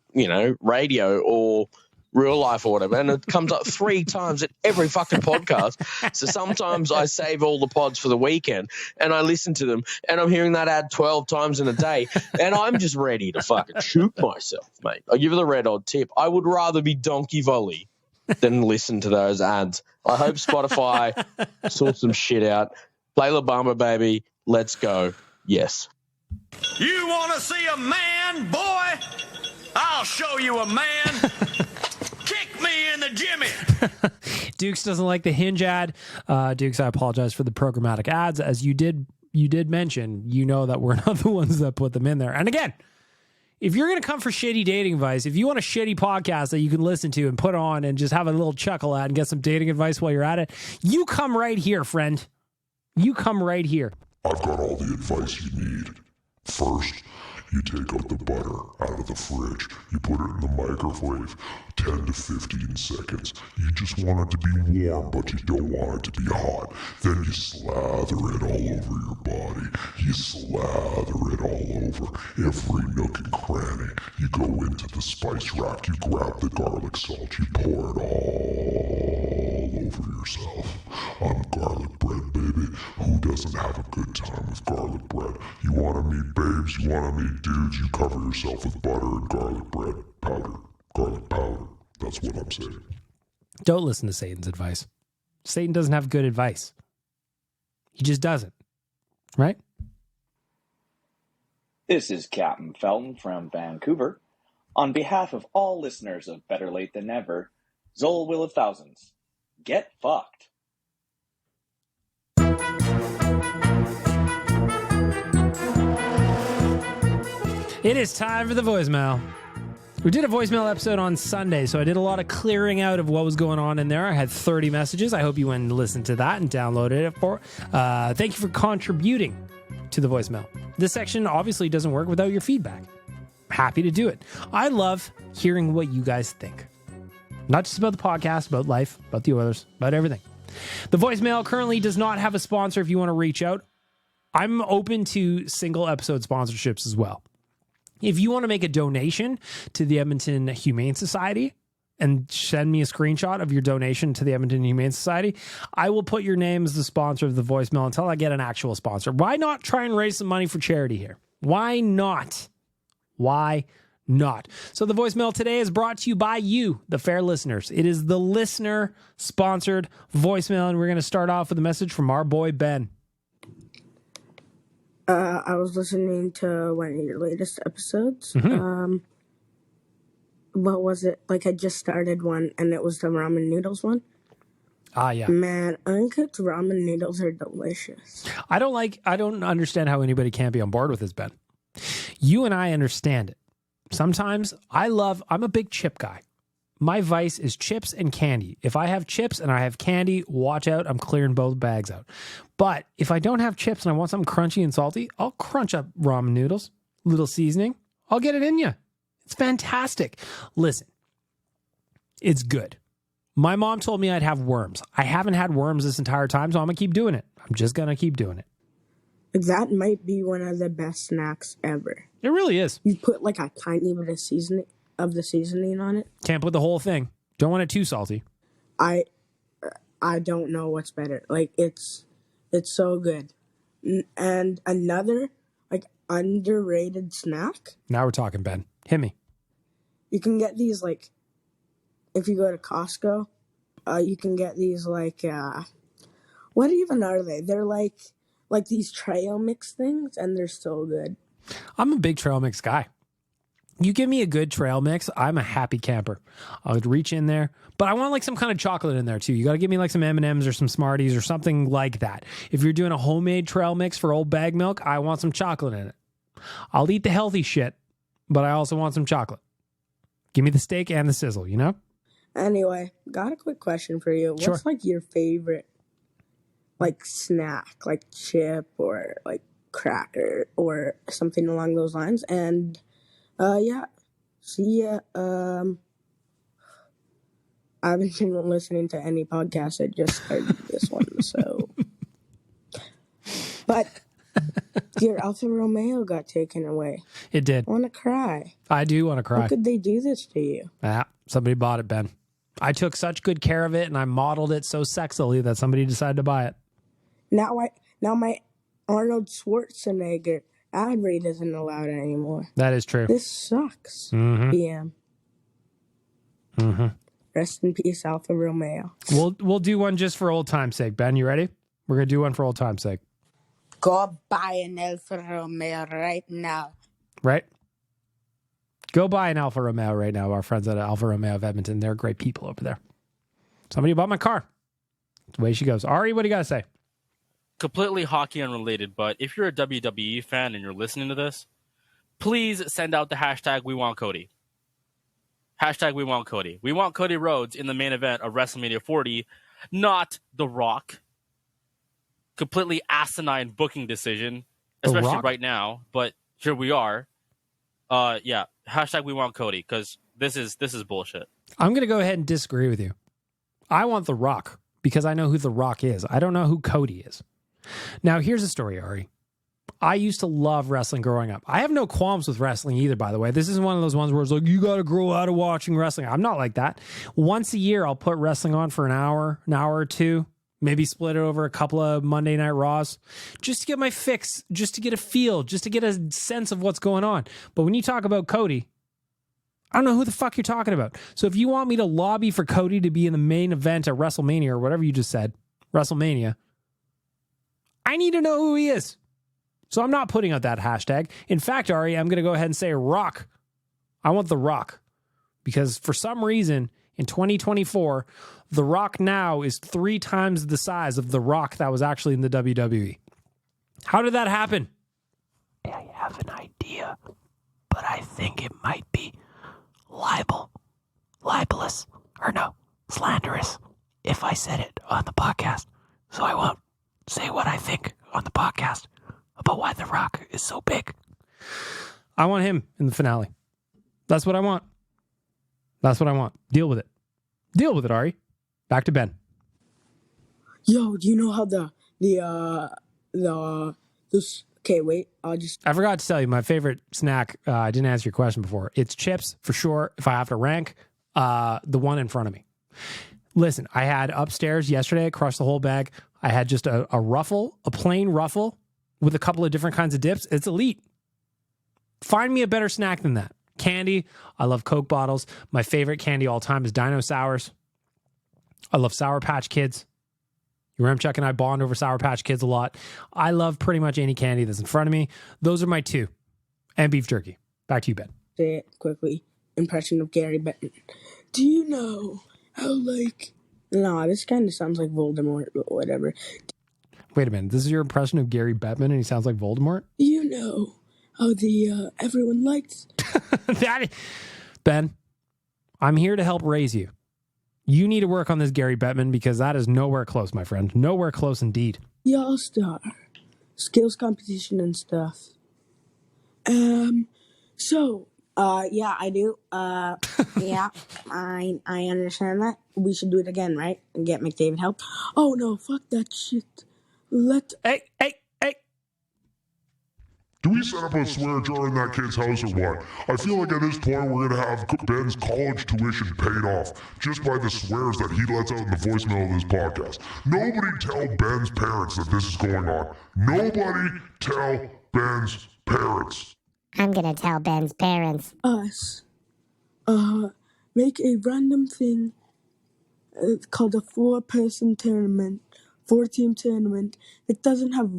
radio or Real Life or whatever, and it comes up 3 times at every fucking podcast. So sometimes I save all the pods for the weekend, and I listen to them, and I'm hearing that ad 12 times in a day, and I'm just ready to fucking shoot myself, mate. I'll give you the red hot tip. I would rather be Donkey Volley than listen to those ads. I hope Spotify sorts some shit out. Play La Bamba, baby. Let's go. Yes. You want to see a man, boy? I'll show you a man. Kick me in the Jimmy. Dukes doesn't like the Hinge ad. Dukes, I apologize for the programmatic ads. As you did mention, you know that we're not the ones that put them in there. And again, if you're going to come for shitty dating advice, if you want a shitty podcast that you can listen to and put on and just have a little chuckle at and get some dating advice while you're at it, you come right here, friend. You come right here. I've got all the advice you need. First, you take out the butter out of the fridge. You put it in the microwave, 10 to 15 seconds. You just want it to be warm, but you don't want it to be hot. Then you slather it all over your body. You slather it all over every nook and cranny. You go into the spice rack. You grab the garlic salt. You pour it all over yourself. On garlic bread, baby. Who doesn't have a good time with garlic bread? You want to meet babes? You want to meet dudes? You cover yourself with butter and garlic bread powder. Garlic powder. That's what I'm saying. Don't listen to Satan's advice. Satan doesn't have good advice. He just doesn't. Right? This is Captain Felton from Vancouver. On behalf of all listeners of Better Late Than Never, Zol Will of Thousands, get fucked. It is time for the voicemail. We did a voicemail episode on Sunday, so I did a lot of clearing out of what was going on in there. I had 30 messages. I hope you went and listened to that and downloaded it. Thank you for contributing to the voicemail. This section obviously doesn't work without your feedback. Happy to do it. I love hearing what you guys think. Not just about the podcast, about life, about the Oilers, about everything. The voicemail currently does not have a sponsor if you want to reach out. I'm open to single episode sponsorships as well. If you want to make a donation to the Edmonton Humane Society and send me a screenshot of your donation to the Edmonton Humane Society, I will put your name as the sponsor of the voicemail until I get an actual sponsor. Why not try and raise some money for charity here? Why not? Why not? So the voicemail today is brought to you by you, the fair listeners. It is the listener-sponsored voicemail, and we're going to start off with a message from our boy Ben. I was listening to one of your latest episodes. Mm-hmm. What was it? Like, I just started one, and it was the ramen noodles one. Ah, yeah. Man, uncooked ramen noodles are delicious. I don't understand how anybody can't be on board with this, Ben. You and I understand it. Sometimes I'm a big chip guy. My vice is chips and candy. If I have chips and I have candy, watch out, I'm clearing both bags out. But if I don't have chips and I want something crunchy and salty, I'll crunch up ramen noodles, little seasoning. I'll get it in you. It's fantastic. Listen, it's good. My mom told me I'd have worms. I haven't had worms this entire time, so I'm going to keep doing it. I'm just going to keep doing it. That might be one of the best snacks ever. It really is. You put like a tiny bit of the seasoning on it. Can't put the whole thing. Don't want it too salty. I don't know what's better. Like it's so good. And another like underrated snack. Now we're talking, Ben. Hit me. You can get these like if you go to Costco. You can get these like what even are they? They're like these trail mix things, and they're so good. I'm a big trail mix guy. You give me a good trail mix, I'm a happy camper. I would reach in there, but I want like some kind of chocolate in there too. You got to give me like some M&Ms or some Smarties or something like that. If you're doing a homemade trail mix for old bag milk, I want some chocolate in it. I'll eat the healthy shit, but I also want some chocolate. Give me the steak and the sizzle, you know? Anyway, got a quick question for you. Sure. What's like your favorite like snack, like chip or like cracker or something along those lines? And yeah, see ya. I haven't been listening to any podcast. I just started this one, so. But your Alfa Romeo got taken away. It did. I want to cry. I do want to cry. How could they do this to you? Somebody bought it, Ben. I took such good care of it, and I modeled it so sexily that somebody decided to buy it. Now my Arnold Schwarzenegger ad read isn't allowed anymore. That is true. This sucks. Mm-hmm. BM. Mm-hmm. Rest in peace, Alfa Romeo. We'll do one just for old time's sake. Ben, you ready? We're gonna do one for old time's sake. Go buy an Alfa Romeo right now. Right? Go buy an Alfa Romeo right now. Our friends at Alfa Romeo of Edmonton, they're great people over there. Somebody bought my car. That's the way she goes. Ari, what do you got to say? Completely hockey unrelated, but if you're a WWE fan and you're listening to this, please send out the hashtag We Want Cody. Hashtag We Want Cody. We want Cody Rhodes in the main event of WrestleMania 40, not The Rock. Completely asinine booking decision, especially right now, but here we are. Yeah, hashtag We Want Cody, because this is bullshit. I'm going to go ahead and disagree with you. I want The Rock because I know who The Rock is. I don't know who Cody is. Now, here's a story, Ari. I used to love wrestling growing up. I have no qualms with wrestling either, by the way. This is one of those ones where it's like, you got to grow out of watching wrestling. I'm not like that. Once a year, I'll put wrestling on for an hour or two, maybe split it over a couple of Monday Night Raws, just to get my fix, just to get a feel, just to get a sense of what's going on. But when you talk about Cody, I don't know who the fuck you're talking about. So if you want me to lobby for Cody to be in the main event at WrestleMania or whatever you just said, WrestleMania, I need to know who he is. So I'm not putting out that hashtag. In fact, Ari, I'm going to go ahead and say Rock. I want The Rock. Because for some reason, in 2024, The Rock now is 3 times the size of The Rock that was actually in the WWE. How did that happen? I have an idea, but I think it might be libelous, or no, slanderous, if I said it on the podcast. So I won't say what I think on the podcast about why The Rock is so big. I want him in the finale. That's what I want. That's what I want. Deal with it. Deal with it, Ari. Back to Ben. Yo, do you know how okay, wait, I forgot to tell you, my favorite snack, I didn't answer your question before. It's chips, for sure. If I have to rank, the one in front of me. Listen, I had upstairs yesterday, I crushed the whole bag. I had just a ruffle, a plain ruffle with a couple of different kinds of dips. It's elite. Find me a better snack than that. Candy, I love Coke bottles. My favorite candy all time is Dino Sours. I love Sour Patch Kids. Chuck and I bond over Sour Patch Kids a lot. I love pretty much any candy that's in front of me. Those are my 2. And beef jerky. Back to you, Ben. Say it quickly. Impression of Gary Bettman. Do you know how, no, this kind of sounds like Voldemort, but whatever. Wait a minute. This is your impression of Gary Bettman and he sounds like Voldemort? You know how everyone likes... Ben, I'm here to help raise you. You need to work on this Gary Bettman because that is nowhere close, my friend. Nowhere close indeed. The All-Star. Skills competition and stuff. Yeah, I do. Yeah, I understand that. We should do it again, right? And get McDavid help. Oh no, fuck that shit. Hey. Do we set up a swear jar in that kid's house or what? I feel like at this point we're gonna have Ben's college tuition paid off just by the swears that he lets out in the voicemail of this podcast. Nobody tell Ben's parents that this is going on. Nobody tell Ben's parents. I'm gonna tell Ben's parents. Us. Make a random thing called a 4-person tournament. 4-team tournament. It doesn't have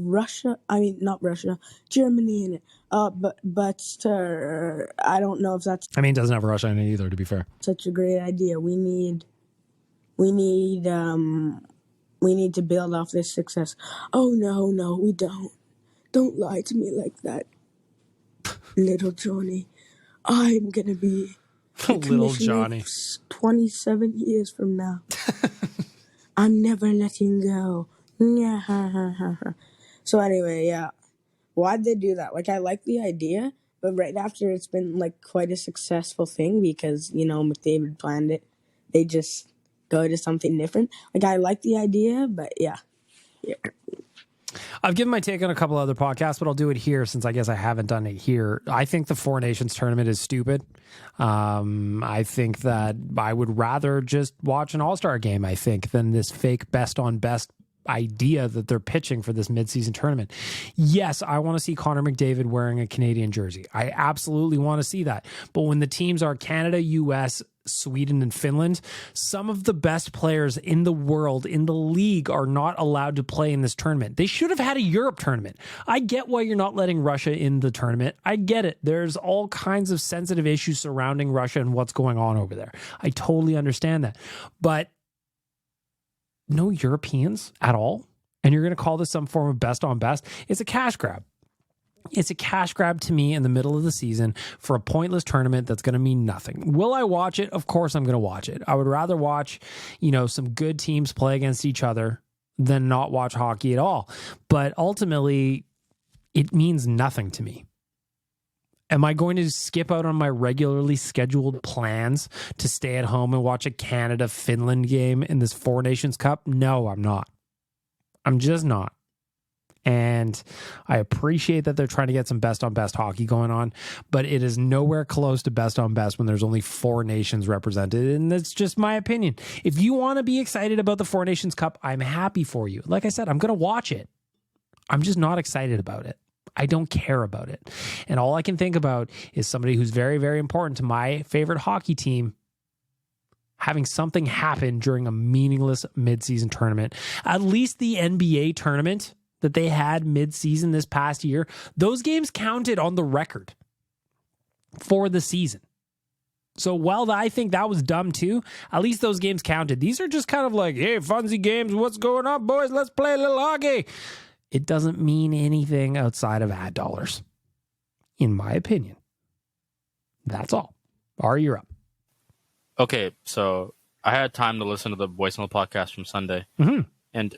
Germany in it. But I don't know if that's. I mean, it doesn't have Russia in it either, to be fair. Such a great idea. We need to build off this success. Oh no, we don't. Don't lie to me like that, little Johnny. I'm gonna be little Johnny. 27 years from now. I'm never letting go. So anyway, yeah. Why'd they do that? Like, I like the idea, but right after it's been, like, quite a successful thing because, McDavid planned it, they just go to something different. Like, I like the idea, but yeah. I've given my take on a couple other podcasts, but I'll do it here since I guess I haven't done it here. I think the Four Nations tournament is stupid. I think that I would rather just watch an All-Star game, I think, than this fake best-on-best idea that they're pitching for this midseason tournament. Yes, I want to see Connor McDavid wearing a Canadian jersey. I absolutely want to see that. But when the teams are Canada, US, Sweden, and Finland, some of the best players in the world, in the league, are not allowed to play in this tournament. They should have had a Europe tournament. I get why you're not letting Russia in the tournament. I get it. There's all kinds of sensitive issues surrounding Russia and what's going on over there. I totally understand that. But no Europeans at all? And you're going to call this some form of best on best? It's a cash grab. It's a cash grab to me in the middle of the season for a pointless tournament that's going to mean nothing. Will I watch it? Of course I'm going to watch it. I would rather watch, some good teams play against each other than not watch hockey at all. But ultimately, it means nothing to me. Am I going to skip out on my regularly scheduled plans to stay at home and watch a Canada-Finland game in this Four Nations Cup? No, I'm not. I'm just not. And I appreciate that they're trying to get some best-on-best hockey going on, but it is nowhere close to best-on-best when there's only Four Nations represented, and that's just my opinion. If you want to be excited about the Four Nations Cup, I'm happy for you. Like I said, I'm going to watch it. I'm just not excited about it. I don't care about it. And all I can think about is somebody who's very, very important to my favorite hockey team having something happen during a meaningless midseason tournament. At least the NBA tournament that they had midseason this past year, those games counted on the record for the season. So while I think that was dumb too, at least those games counted. These are just kind of like, hey, funsy games, what's going on, boys? Let's play a little hockey. It doesn't mean anything outside of ad dollars, in my opinion. That's all. Ari, you're up. Okay, so I had time to listen to the voicemail podcast from Sunday, and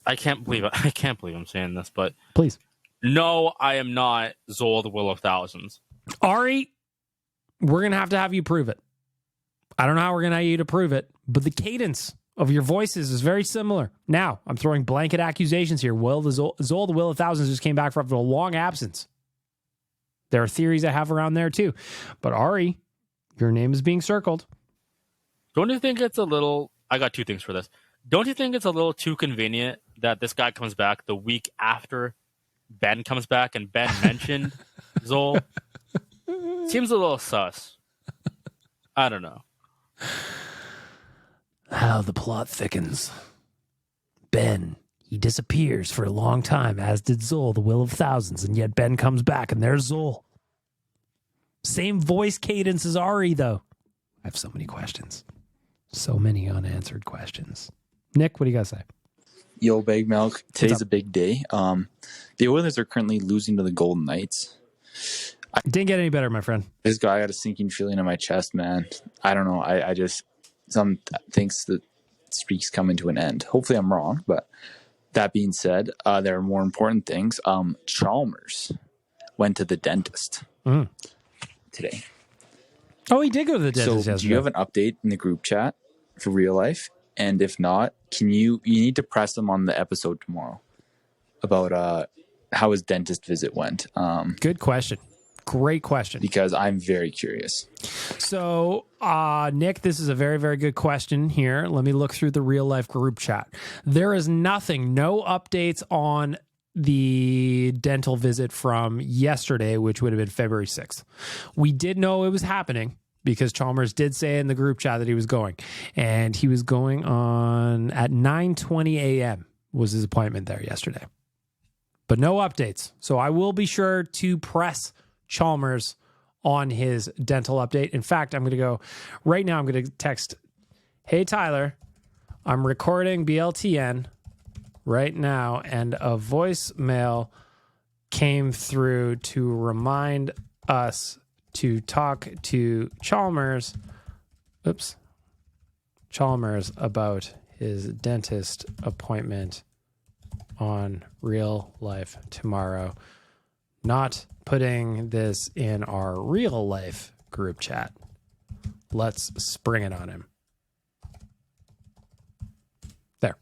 I can't believe I'm saying this, but please, no, I am not Zol the Will of Thousands. Ari, we're gonna have you prove it. I don't know how we're gonna get you to prove it, but the cadence of your voices is very similar. Now, I'm throwing blanket accusations here. Zol the Will of Thousands just came back after a long absence. There are theories I have around there too. But Ari, your name is being circled. Don't you think it's a little... I got two things for this. Don't you think it's a little too convenient that this guy comes back the week after Ben comes back and Ben mentioned Zol? Seems a little sus. I don't know. How the plot thickens. Ben, he disappears for a long time, as did Zol, the Will of Thousands, and yet Ben comes back, and there's Zol. Same voice cadence as Ari, though. I have so many questions. So many unanswered questions. Nick, what do you guys say? Yo, Big Milk. Today's a big day. The Oilers are currently losing to the Golden Knights. Didn't get any better, my friend. This guy got a sinking feeling in my chest, man. I don't know. I just some thinks the streak's coming to an end. Hopefully I'm wrong, but that being said, there are more important things. Chalmers went to the dentist today. Oh, he did go to the dentist. So do you have an update in the group chat for real life? And if not, you need to press him on the episode tomorrow about how his dentist visit went. Good question. Great question. Because I'm very curious. So, Nick, this is a very, very good question here. Let me look through the real life group chat. There is nothing, no updates on the dental visit from yesterday, which would have been February 6th. We did know it was happening because Chalmers did say in the group chat that he was going. And he was going on at 9:20 a.m. was his appointment there yesterday. But no updates. So I will be sure to press Chalmers on his dental update. In fact, I'm going to go right now. I'm going to text, "Hey, Tyler, I'm recording BLTN right now, and a voicemail came through to remind us to talk to Chalmers about his dentist appointment on real life tomorrow." Not putting this in our real life group chat. Let's spring it on him. There.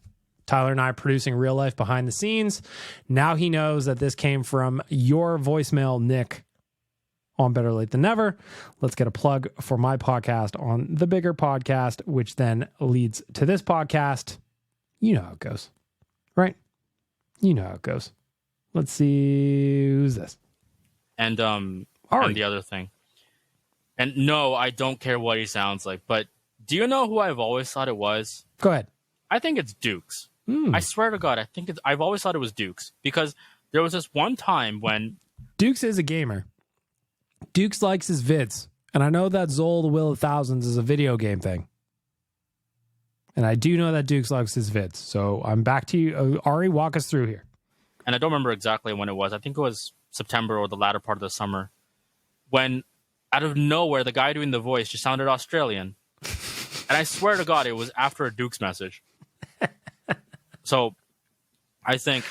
Tyler and I producing real life behind the scenes. Now he knows that this came from your voicemail, Nick, on Better Late Than Never. Let's get a plug for my podcast on the bigger podcast, which then leads to this podcast. You know how it goes, right? You know how it goes. Let's see who's this. And and the other thing. And no, I don't care what he sounds like, but do you know who I've always thought it was? Go ahead. I think it's Dukes. I swear to God, I've always thought it was Dukes because there was this one time when Dukes is a gamer. Dukes likes his vids. And I know that Zol, the Will of Thousands, is a video game thing. And I do know that Dukes likes his vids. So I'm back to you. Ari, walk us through here. And I don't remember exactly when it was. I think it was September or the latter part of the summer, when out of nowhere, the guy doing the voice just sounded Australian. And I swear to God, it was after a Dukes message. So I think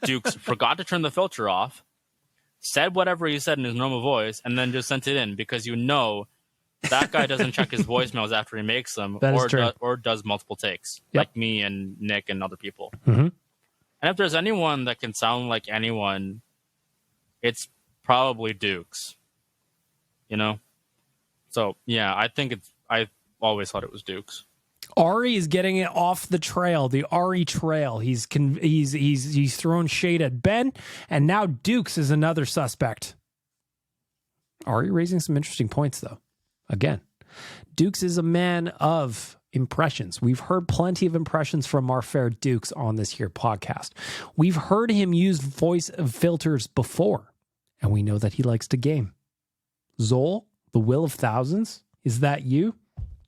Dukes forgot to turn the filter off, said whatever he said in his normal voice, and then just sent it in because you know that guy doesn't check his voicemails after he makes them or does multiple takes, like me and Nick and other people. Mm-hmm. And if there's anyone that can sound like anyone, it's probably Dukes. You know? So, yeah, I always thought it was Dukes. Ari is getting it off the trail, the Ari trail. He's thrown shade at Ben, and now Dukes is another suspect. Ari raising some interesting points, though. Again, Dukes is a man of impressions. We've heard plenty of impressions from our fair Dukes on this here podcast. We've heard him use voice filters before, and we know that he likes to game. Zol, the Will of Thousands, is that you?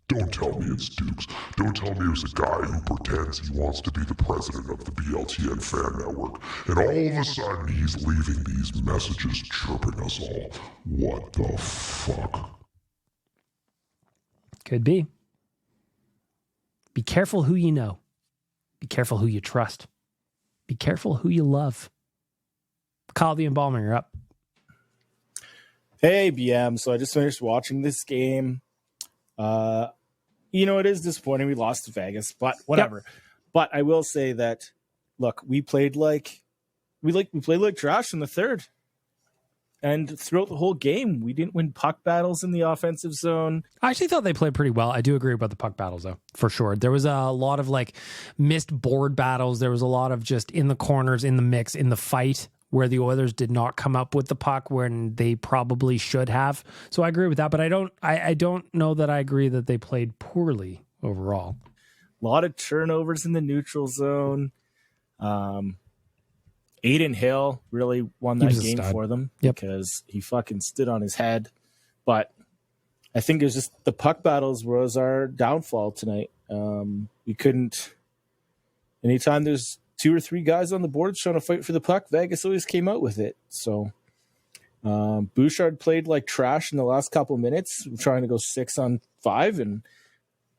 Don't tell me it's Dukes. Don't tell me it's a guy who pretends he wants to be the president of the BLTN fan network, and all of a sudden he's leaving these messages chirping us all. What the fuck? Could be. Be careful who you know. Be careful who you trust. Be careful who you love. Kyle the Embalmer, you're up. Hey, BM. So I just finished watching this game. It is disappointing. We lost to Vegas, but whatever. Yep. But I will say that, look, we played like trash in the third. And throughout the whole game, we didn't win puck battles in the offensive zone. I actually thought they played pretty well. I do agree about the puck battles, though, for sure. There was a lot of missed board battles. There was a lot of just in the corners, in the mix, in the fight, where the Oilers did not come up with the puck when they probably should have. So I agree with that, but I don't know that I agree that they played poorly overall. A lot of turnovers in the neutral zone. Aiden Hill really won that game for them because he fucking stood on his head. But I think it was just the puck battles was our downfall tonight. We couldn't. Anytime there's 2 or 3 guys on the board trying to fight for the puck, Vegas always came out with it. So Bouchard played like trash in the last couple of minutes, trying to go 6-on-5, and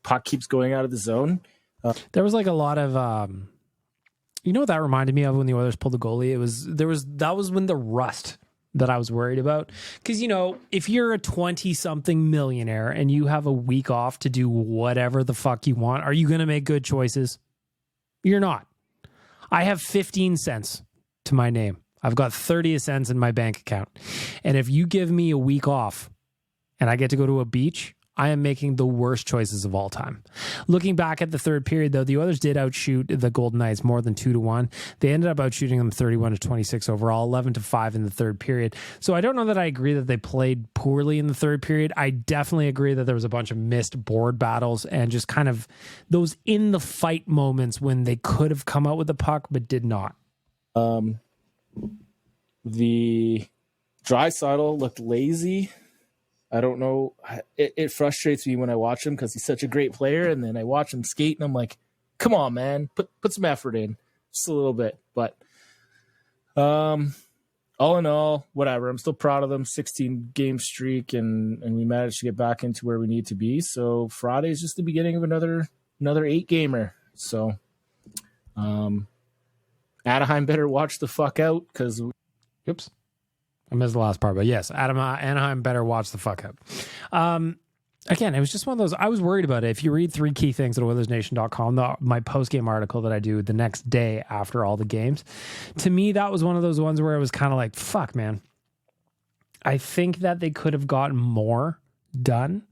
puck keeps going out of the zone. There was like a lot of, you know what that reminded me of when the Oilers pulled the goalie? That was when the rust that I was worried about. Because, you know, if you're a 20-something millionaire and you have a week off to do whatever the fuck you want, are you going to make good choices? You're not. I have 15 cents to my name. I've got 30 cents in my bank account. And if you give me a week off and I get to go to a beach, I am making the worst choices of all time. Looking back at the third period, though, the Oilers did outshoot the Golden Knights more than 2-1. They ended up outshooting them 31-26 overall, 11-5 in the third period. So I don't know that I agree that they played poorly in the third period. I definitely agree that there was a bunch of missed board battles and just kind of those in the fight moments when they could have come out with the puck but did not. The Draisaitl looked lazy. I don't know. It frustrates me when I watch him because he's such a great player, and then I watch him skate, and I'm like, "Come on, man, put some effort in, just a little bit." But all in all, whatever. I'm still proud of them. 16-game streak, and we managed to get back into where we need to be. So Friday is just the beginning of another 8-gamer. So Anaheim better watch the fuck out because. Oops. I missed the last part, but yes, Anaheim better watch the fuck up. Again, it was just one of those, I was worried about it. If you read 3 key things at OilersNation.com, my post-game article that I do the next day after all the games, to me, that was one of those ones where I was kind of like, fuck, man. I think that they could have gotten more done.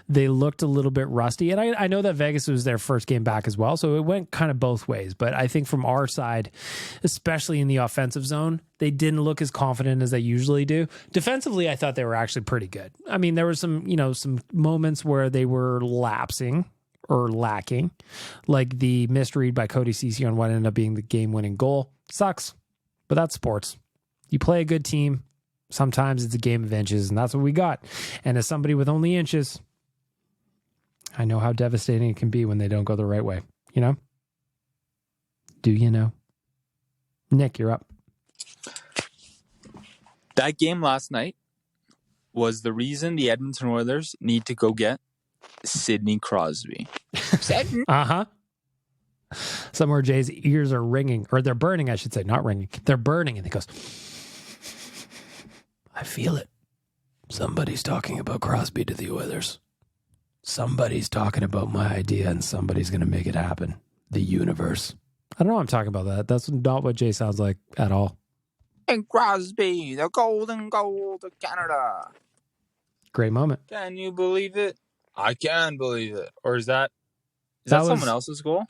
They looked a little bit rusty. And I know that Vegas was their first game back as well, so it went kind of both ways. But I think from our side, especially in the offensive zone, they didn't look as confident as they usually do. Defensively, I thought they were actually pretty good. I mean, there were some moments where they were lapsing or lacking, like the missed read by Cody Ceci on what ended up being the game-winning goal. Sucks, but that's sports. You play a good team. Sometimes it's a game of inches, and that's what we got. And as somebody with only inches, I know how devastating it can be when they don't go the right way. You know? Do you know? Nick, you're up. That game last night was the reason the Edmonton Oilers need to go get Sidney Crosby. Uh-huh. Somewhere Jay's ears are ringing, or they're burning, I should say, not ringing. They're burning, and he goes, I feel it. Somebody's talking about Crosby to the Oilers. Somebody's talking about my idea, and somebody's going to make it happen. The universe. I don't know why I'm talking about that. That's not what Jay sounds like at all. And Crosby, the golden goal to Canada. Great moment. Can you believe it? I can believe it. Or is that someone else's goal?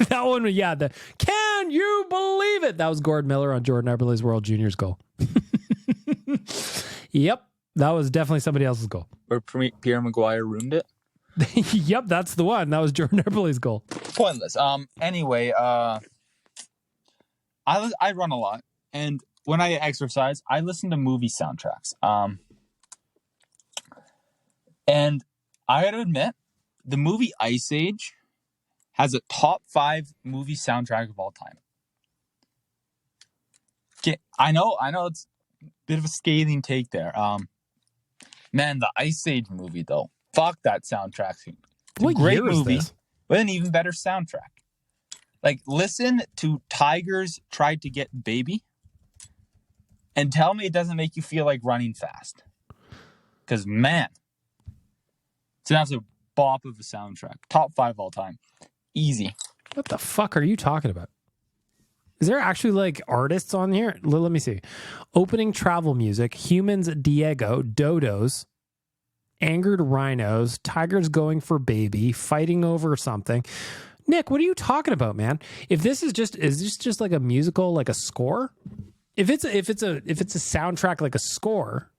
That one, yeah. Can you believe it? That was Gord Miller on Jordan Eberle's World Juniors goal. Yep. That was definitely somebody else's goal. Or Pierre Maguire ruined it? Yep, that's the one. That was Jordan Eberle's goal. Pointless. Anyway, I run a lot, and when I exercise, I listen to movie soundtracks. And I got to admit, the movie Ice Age has a top 5 movie soundtrack of all time. Okay, I know it's a bit of a scathing take there. Man, the Ice Age movie though, fuck that soundtrack. It's a great movie with an even better soundtrack. Like, listen to Tigers Tried to Get Baby and tell me it doesn't make you feel like running fast. Because, man, it's an absolute bop of a soundtrack. Top 5 all time. Easy. What the fuck are you talking about? Is there actually like artists on here? Let me see. Opening travel music, Humans, Diego, Dodos, Angered Rhinos, Tigers Going for Baby, Fighting Over Something. Nick, what are you talking about, man? If this is this just like a musical, like a score? If it's a soundtrack like a score,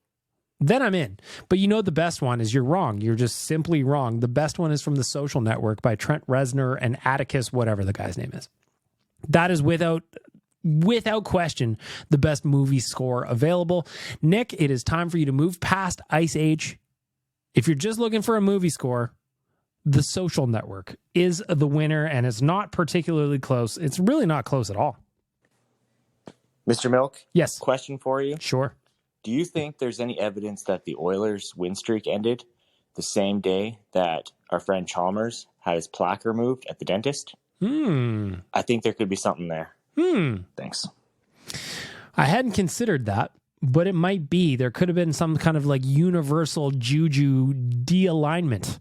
then I'm in. But you know the best one is you're wrong. You're just simply wrong. The best one is from The Social Network by Trent Reznor and Atticus, whatever the guy's name is. That is without question the best movie score available. Nick, it is time for you to move past Ice Age. If you're just looking for a movie score, The Social Network is the winner, and it's not particularly close. It's really not close at all. Mr. Milk? Yes. Question for you. Sure. Do you think there's any evidence that the Oilers' win streak ended the same day that our friend Chalmers had his plaque removed at the dentist? I think there could be something there. Thanks. I hadn't considered that, but it might be. There could have been some kind of like universal juju de-alignment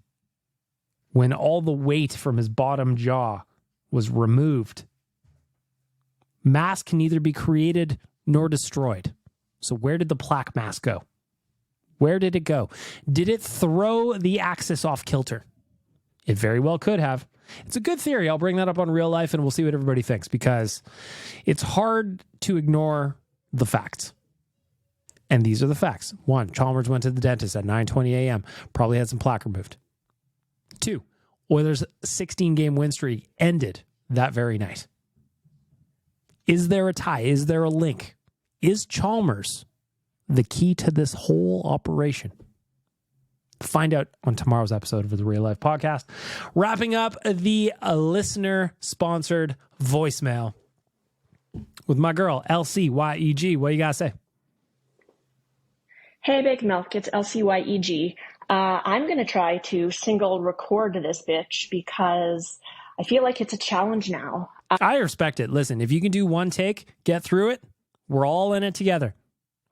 when all the weight from his bottom jaw was removed. Mass can neither be created nor destroyed. So where did the plaque mass go? Where did it go? Did it throw the axis off kilter? It very well could have. It's a good theory. I'll bring that up on Real Life and we'll see what everybody thinks, because it's hard to ignore the facts. And these are the facts. 1, Chalmers went to the dentist at 9:20 a.m. Probably had some plaque removed. 2, Oilers' 16-game win streak ended that very night. Is there a tie? Is there a link? Is Chalmers the key to this whole operation? Find out on tomorrow's episode of the Real Life Podcast. Wrapping up the listener-sponsored voicemail with my girl, LCYEG. What you got to say? Hey, Big Milk, it's LCYEG. I'm going to try to single record this bitch because I feel like it's a challenge now. I respect it. Listen, if you can do one take, get through it, we're all in it together.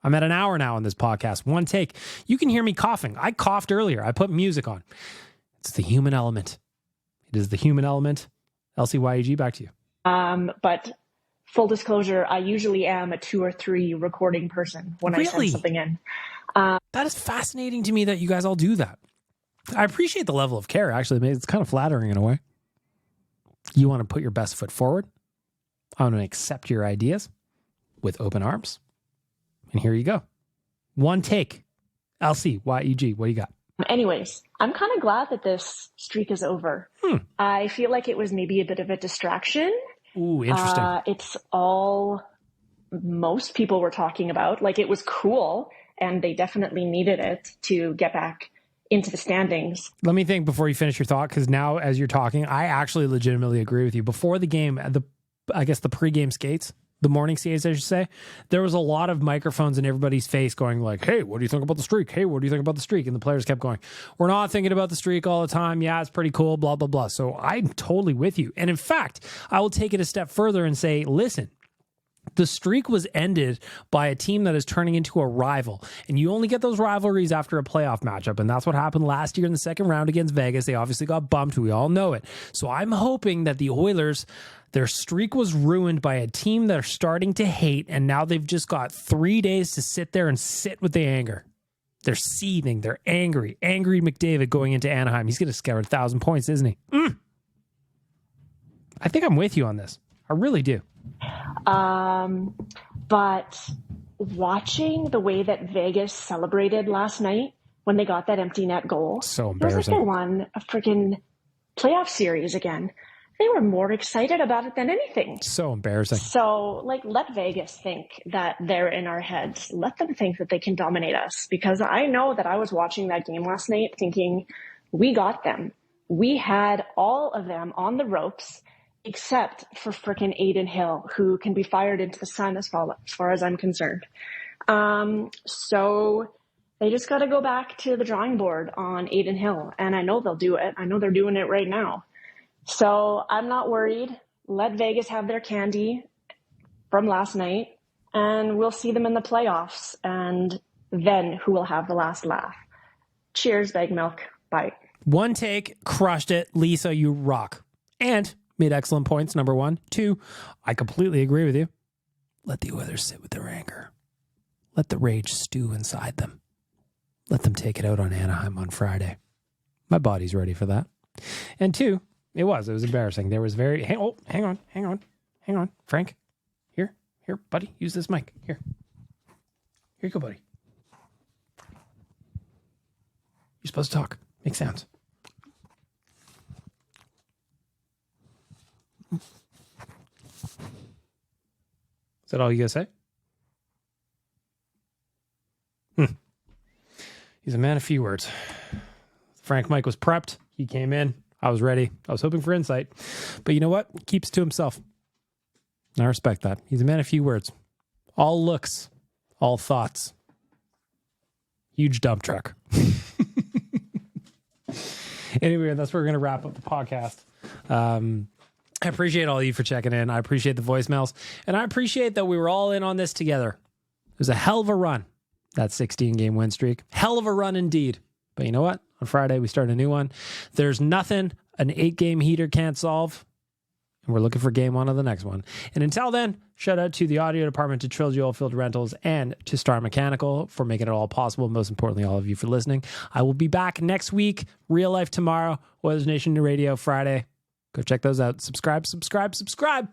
I'm at an hour now on this podcast. One take. You can hear me coughing. I coughed earlier. I put music on. It's the human element. It is the human element. LCYEG, back to you. But full disclosure, I usually am a 2 or 3 recording person when I send something in. That is fascinating to me that you guys all do that. I appreciate the level of care, actually. It's kind of flattering in a way. You want to put your best foot forward. I want to accept your ideas with open arms. And here you go. One take. LCYEG, what do you got? Anyways, I'm kind of glad that this streak is over. I feel like it was maybe a bit of a distraction. Ooh, interesting. It's all most people were talking about. Like, it was cool, and they definitely needed it to get back into the standings. Let me think before you finish your thought, because now as you're talking, I actually legitimately agree with you. Before the game, I guess the pregame skates, the morning skates, I should say, there was a lot of microphones in everybody's face going like, hey, what do you think about the streak? Hey, what do you think about the streak? And the players kept going, we're not thinking about the streak all the time. Yeah, it's pretty cool, blah, blah, blah. So I'm totally with you. And in fact, I will take it a step further and say, listen, the streak was ended by a team that is turning into a rival. And you only get those rivalries after a playoff matchup. And that's what happened last year in the second round against Vegas. They obviously got bumped. We all know it. So I'm hoping that the Oilers, their streak was ruined by a team they're starting to hate. And now they've just got 3 days to sit there and sit with the anger. They're seething. They're angry. Angry McDavid going into Anaheim. He's going to score 1,000 points, isn't he? I think I'm with you on this. I really do. But watching the way that Vegas celebrated last night when they got that empty net goal, so it was like they won a freaking playoff series again. They were more excited about it than anything. So embarrassing. So, like, let Vegas think that they're in our heads. Let them think that they can dominate us, because I know that I was watching that game last night thinking, we got them. We had all of them on the ropes, except for frickin' Aiden Hill, who can be fired into the sun as far as I'm concerned. So they just got to go back to the drawing board on Aiden Hill, and I know they'll do it. I know they're doing it right now. So I'm not worried. Let Vegas have their candy from last night, and we'll see them in the playoffs, and then who will have the last laugh. Cheers, Big Milk. Bye. One take, crushed it. Lisa, you rock. And made excellent points, number 1. 2, I completely agree with you. Let the Oilers sit with their anger. Let the rage stew inside them. Let them take it out on Anaheim on Friday. My body's ready for that. And 2, it was embarrassing. There was hang on. Frank, here, buddy, use this mic. Here you go, buddy. You're supposed to talk. Make sounds. Is that all you gotta say? He's a man of few words. Frank Mike was prepped. He came in. I was ready. I was hoping for insight. But you know what? Keeps to himself. I respect that. He's a man of few words. All looks, all thoughts, Huge dump truck. Anyway, that's where we're going to wrap up the podcast. I appreciate all of you for checking in. I appreciate the voicemails. And I appreciate that we were all in on this together. It was a hell of a run, that 16-game win streak. Hell of a run indeed. But you know what? On Friday, we start a new one. There's nothing an 8-game heater can't solve. And we're looking for game one of the next one. And until then, shout out to the audio department, to Trilogy Oilfield Rentals, and to Star Mechanical for making it all possible. Most importantly, all of you for listening. I will be back next week. Real life tomorrow. Oilers Nation Radio Friday. Go check those out. Subscribe.